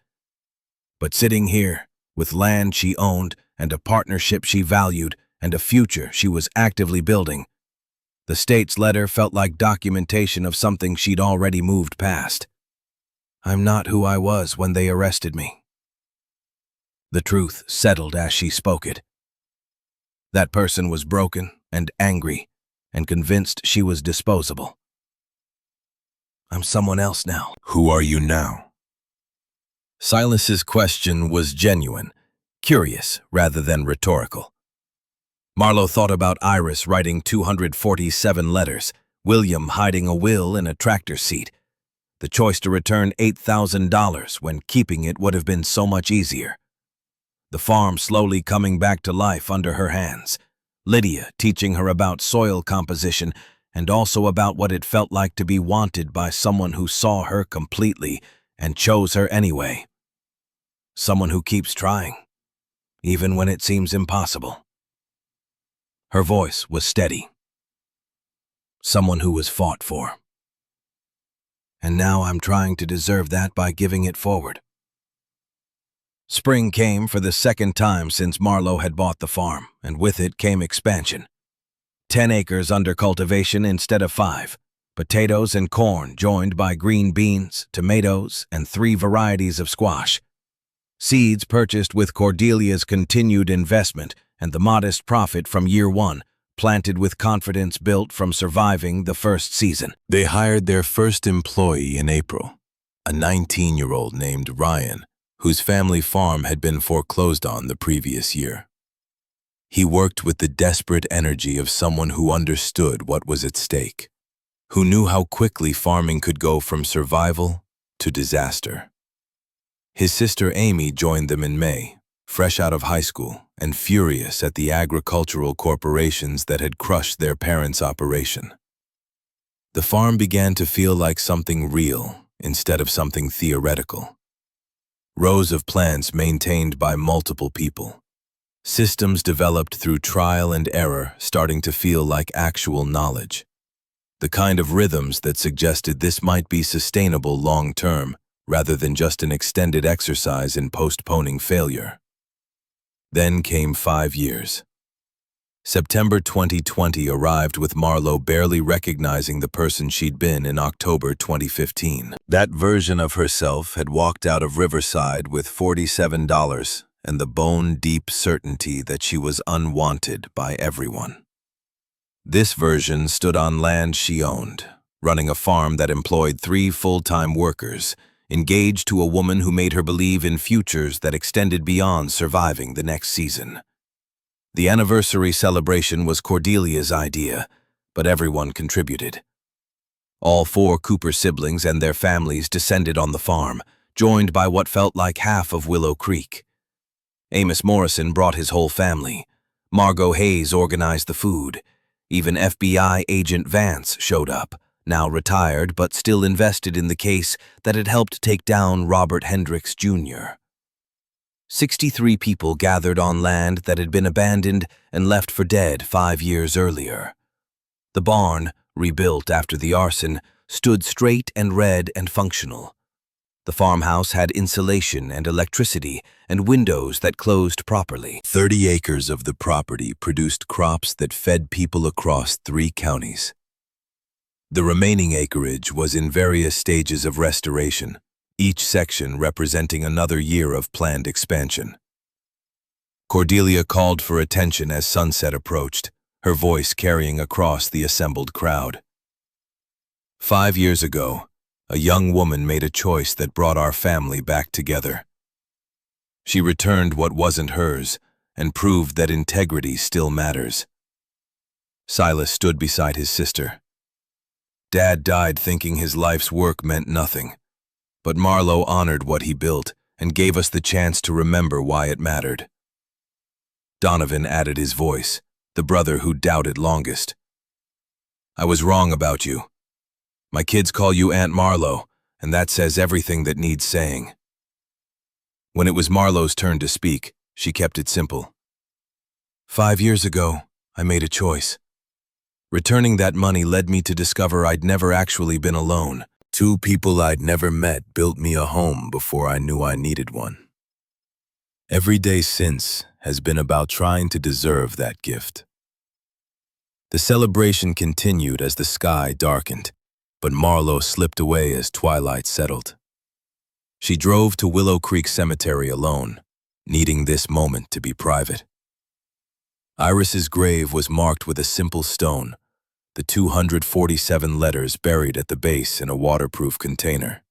But sitting here, with land she owned and a partnership she valued and a future she was actively building, the state's letter felt like documentation of something she'd already moved past. I'm not who I was when they arrested me. The truth settled as she spoke it. That person was broken and angry and convinced she was disposable. I'm someone else now. Who are you now? Silas's question was genuine, curious rather than rhetorical. Marlowe thought about Iris writing 247 letters, William hiding a will in a tractor seat, the choice to return $8,000 when keeping it would have been so much easier. The farm slowly coming back to life under her hands, Lydia teaching her about soil composition and also about what it felt like to be wanted by someone who saw her completely and chose her anyway. Someone who keeps trying, even when it seems impossible. Her voice was steady. Someone who was fought for. And now I'm trying to deserve that by giving it forward. Spring came for the second time since Marlowe had bought the farm, and with it came expansion. 10 acres under cultivation instead of 5, potatoes and corn joined by green beans, tomatoes, and 3 varieties of squash. Seeds purchased with Cordelia's continued investment and the modest profit from year 1, planted with confidence built from surviving the first season. They hired their first employee in April, a 19-year-old named Ryan, whose family farm had been foreclosed on the previous year. He worked with the desperate energy of someone who understood what was at stake, who knew how quickly farming could go from survival to disaster. His sister Amy joined them in May, fresh out of high school and furious at the agricultural corporations that had crushed their parents' operation. The farm began to feel like something real instead of something theoretical. Rows of plants maintained by multiple people. Systems developed through trial and error starting to feel like actual knowledge. The kind of rhythms that suggested this might be sustainable long-term rather than just an extended exercise in postponing failure. Then came 5 years. September 2020 arrived with Marlowe barely recognizing the person she'd been in October 2015. That version of herself had walked out of Riverside with $47 and the bone-deep certainty that she was unwanted by everyone. This version stood on land she owned, running a farm that employed 3 full-time workers, engaged to a woman who made her believe in futures that extended beyond surviving the next season. The anniversary celebration was Cordelia's idea, but everyone contributed. All 4 Cooper siblings and their families descended on the farm, joined by what felt like half of Willow Creek. Amos Morrison brought his whole family. Margot Hayes organized the food. Even FBI agent Vance showed up, now retired but still invested in the case that had helped take down Robert Hendricks Jr. 63 people gathered on land that had been abandoned and left for dead 5 years earlier. The barn, rebuilt after the arson, stood straight and red and functional. The farmhouse had insulation and electricity and windows that closed properly. 30 acres of the property produced crops that fed people across 3 counties. The remaining acreage was in various stages of restoration, each section representing another year of planned expansion. Cordelia called for attention as sunset approached, her voice carrying across the assembled crowd. 5 years ago, a young woman made a choice that brought our family back together. She returned what wasn't hers and proved that integrity still matters. Silas stood beside his sister. Dad died thinking his life's work meant nothing, but Marlowe honored what he built and gave us the chance to remember why it mattered. Donovan added his voice, the brother who doubted longest. I was wrong about you. My kids call you Aunt Marlowe, and that says everything that needs saying. When it was Marlowe's turn to speak, she kept it simple. 5 years ago, I made a choice. Returning that money led me to discover I'd never actually been alone. 2 people I'd never met built me a home before I knew I needed one. Every day since has been about trying to deserve that gift. The celebration continued as the sky darkened, but Marlowe slipped away as twilight settled. She drove to Willow Creek Cemetery alone, needing this moment to be private. Iris's grave was marked with a simple stone, the 247 letters buried at the base in a waterproof container.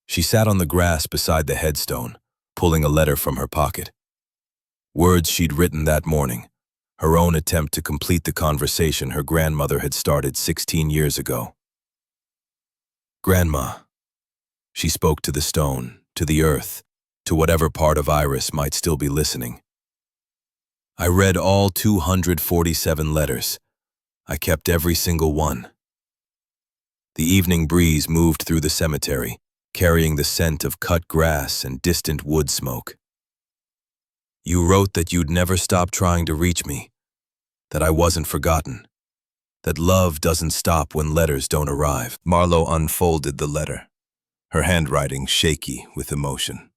She sat on the grass beside the headstone, pulling a letter from her pocket. Words she'd written that morning, her own attempt to complete the conversation her grandmother had started 16 years ago. Grandma. She spoke to the stone, to the earth, to whatever part of Iris might still be listening. I read all 247 letters. I kept every single one. The evening breeze moved through the cemetery, carrying the scent of cut grass and distant wood smoke. You wrote that you'd never stop trying to reach me, that I wasn't forgotten, that love doesn't stop when letters don't arrive. Marlowe unfolded the letter, her handwriting shaky with emotion.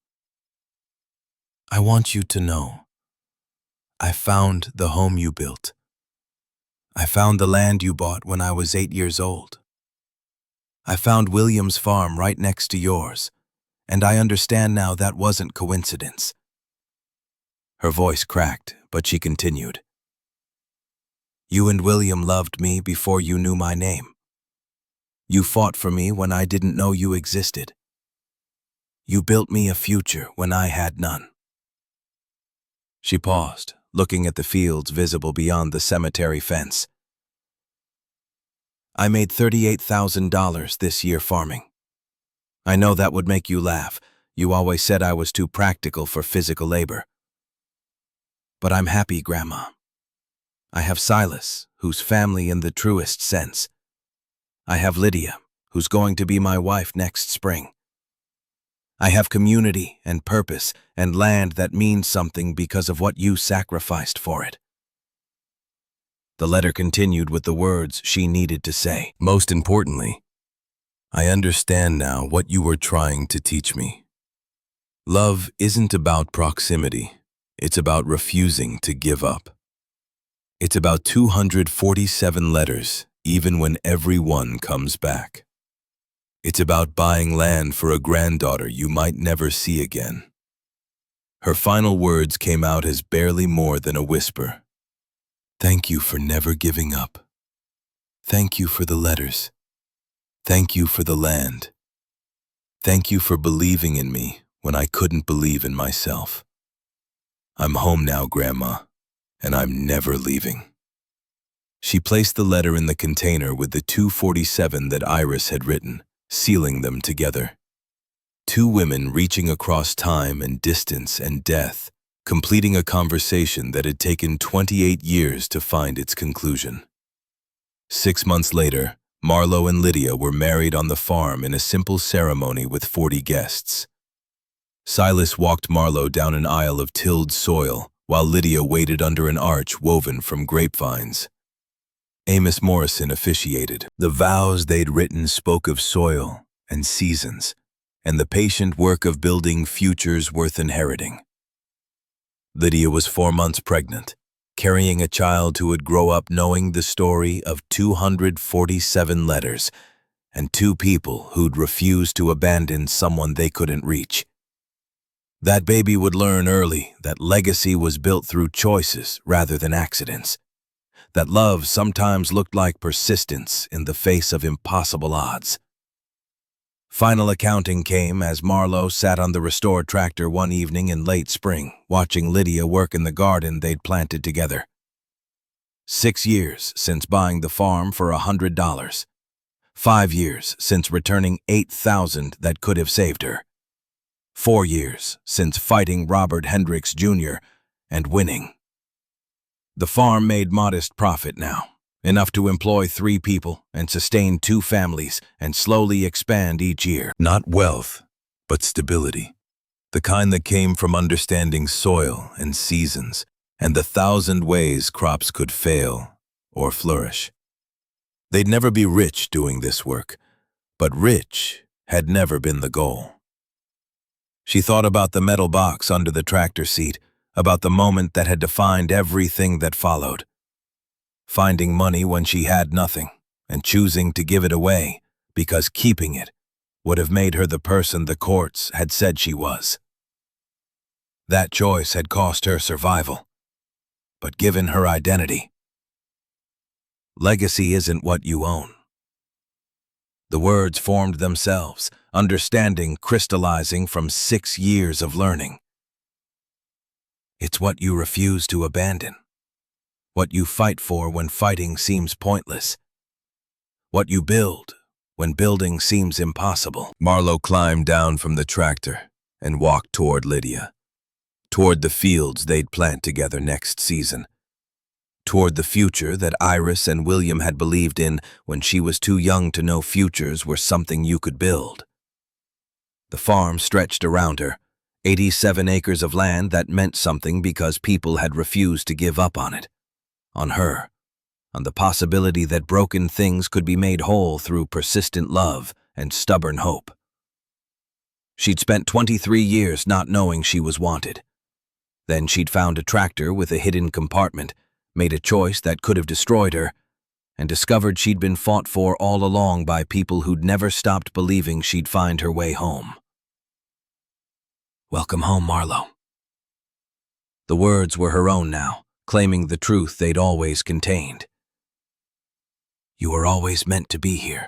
I want you to know, I found the home you built. I found the land you bought when I was 8 years old. I found William's farm right next to yours, and I understand now that wasn't coincidence. Her voice cracked, but she continued. You and William loved me before you knew my name. You fought for me when I didn't know you existed. You built me a future when I had none. She paused, looking at the fields visible beyond the cemetery fence. I made $38,000 this year farming. I know that would make you laugh. You always said I was too practical for physical labor. But I'm happy, Grandma. I have Silas, who's family in the truest sense. I have Lydia, who's going to be my wife next spring. I have community and purpose and land that means something because of what you sacrificed for it. The letter continued with the words she needed to say. Most importantly, I understand now what you were trying to teach me. Love isn't about proximity. It's about refusing to give up. It's about 247 letters, even when every one comes back. It's about buying land for a granddaughter you might never see again. Her final words came out as barely more than a whisper. Thank you for never giving up. Thank you for the letters. Thank you for the land. Thank you for believing in me when I couldn't believe in myself. I'm home now, Grandma, and I'm never leaving. She placed the letter in the container with the 247 that Iris had written, sealing them together. 2 women reaching across time and distance and death, completing a conversation that had taken 28 years to find its conclusion. 6 months later, Marlowe and Lydia were married on the farm in a simple ceremony with 40 guests. Silas walked Marlowe down an aisle of tilled soil, while Lydia waited under an arch woven from grapevines. Amos Morrison officiated. The vows they'd written spoke of soil and seasons, and the patient work of building futures worth inheriting. Lydia was 4 months pregnant, carrying a child who would grow up knowing the story of 247 letters and 2 people who'd refused to abandon someone they couldn't reach. That baby would learn early that legacy was built through choices rather than accidents, that love sometimes looked like persistence in the face of impossible odds. Final accounting came as Marlowe sat on the restored tractor one evening in late spring, watching Lydia work in the garden they'd planted together. 6 years since buying the farm for $100. 5 years since returning $8,000 that could have saved her. 4 years since fighting Robert Hendricks Jr. and winning. The farm made modest profit now, enough to employ 3 people and sustain 2 families and slowly expand each year. Not wealth, but stability. The kind that came from understanding soil and seasons and the 1,000 ways crops could fail or flourish. They'd never be rich doing this work, but rich had never been the goal. She thought about the metal box under the tractor seat, about the moment that had defined everything that followed. Finding money when she had nothing, and choosing to give it away because keeping it would have made her the person the courts had said she was. That choice had cost her survival, but given her identity. Legacy isn't what you own. The words formed themselves, understanding crystallizing from 6 years of learning. It's what you refuse to abandon. What you fight for when fighting seems pointless. What you build when building seems impossible. Marlowe climbed down from the tractor and walked toward Lydia, toward the fields they'd plant together next season, toward the future that Iris and William had believed in when she was too young to know futures were something you could build. The farm stretched around her, 87 acres of land that meant something because people had refused to give up on it. On her, on the possibility that broken things could be made whole through persistent love and stubborn hope. She'd spent 23 years not knowing she was wanted. Then she'd found a tractor with a hidden compartment, made a choice that could have destroyed her, and discovered she'd been fought for all along by people who'd never stopped believing she'd find her way home. Welcome home, Marlowe. The words were her own now, claiming the truth they'd always contained. You were always meant to be here.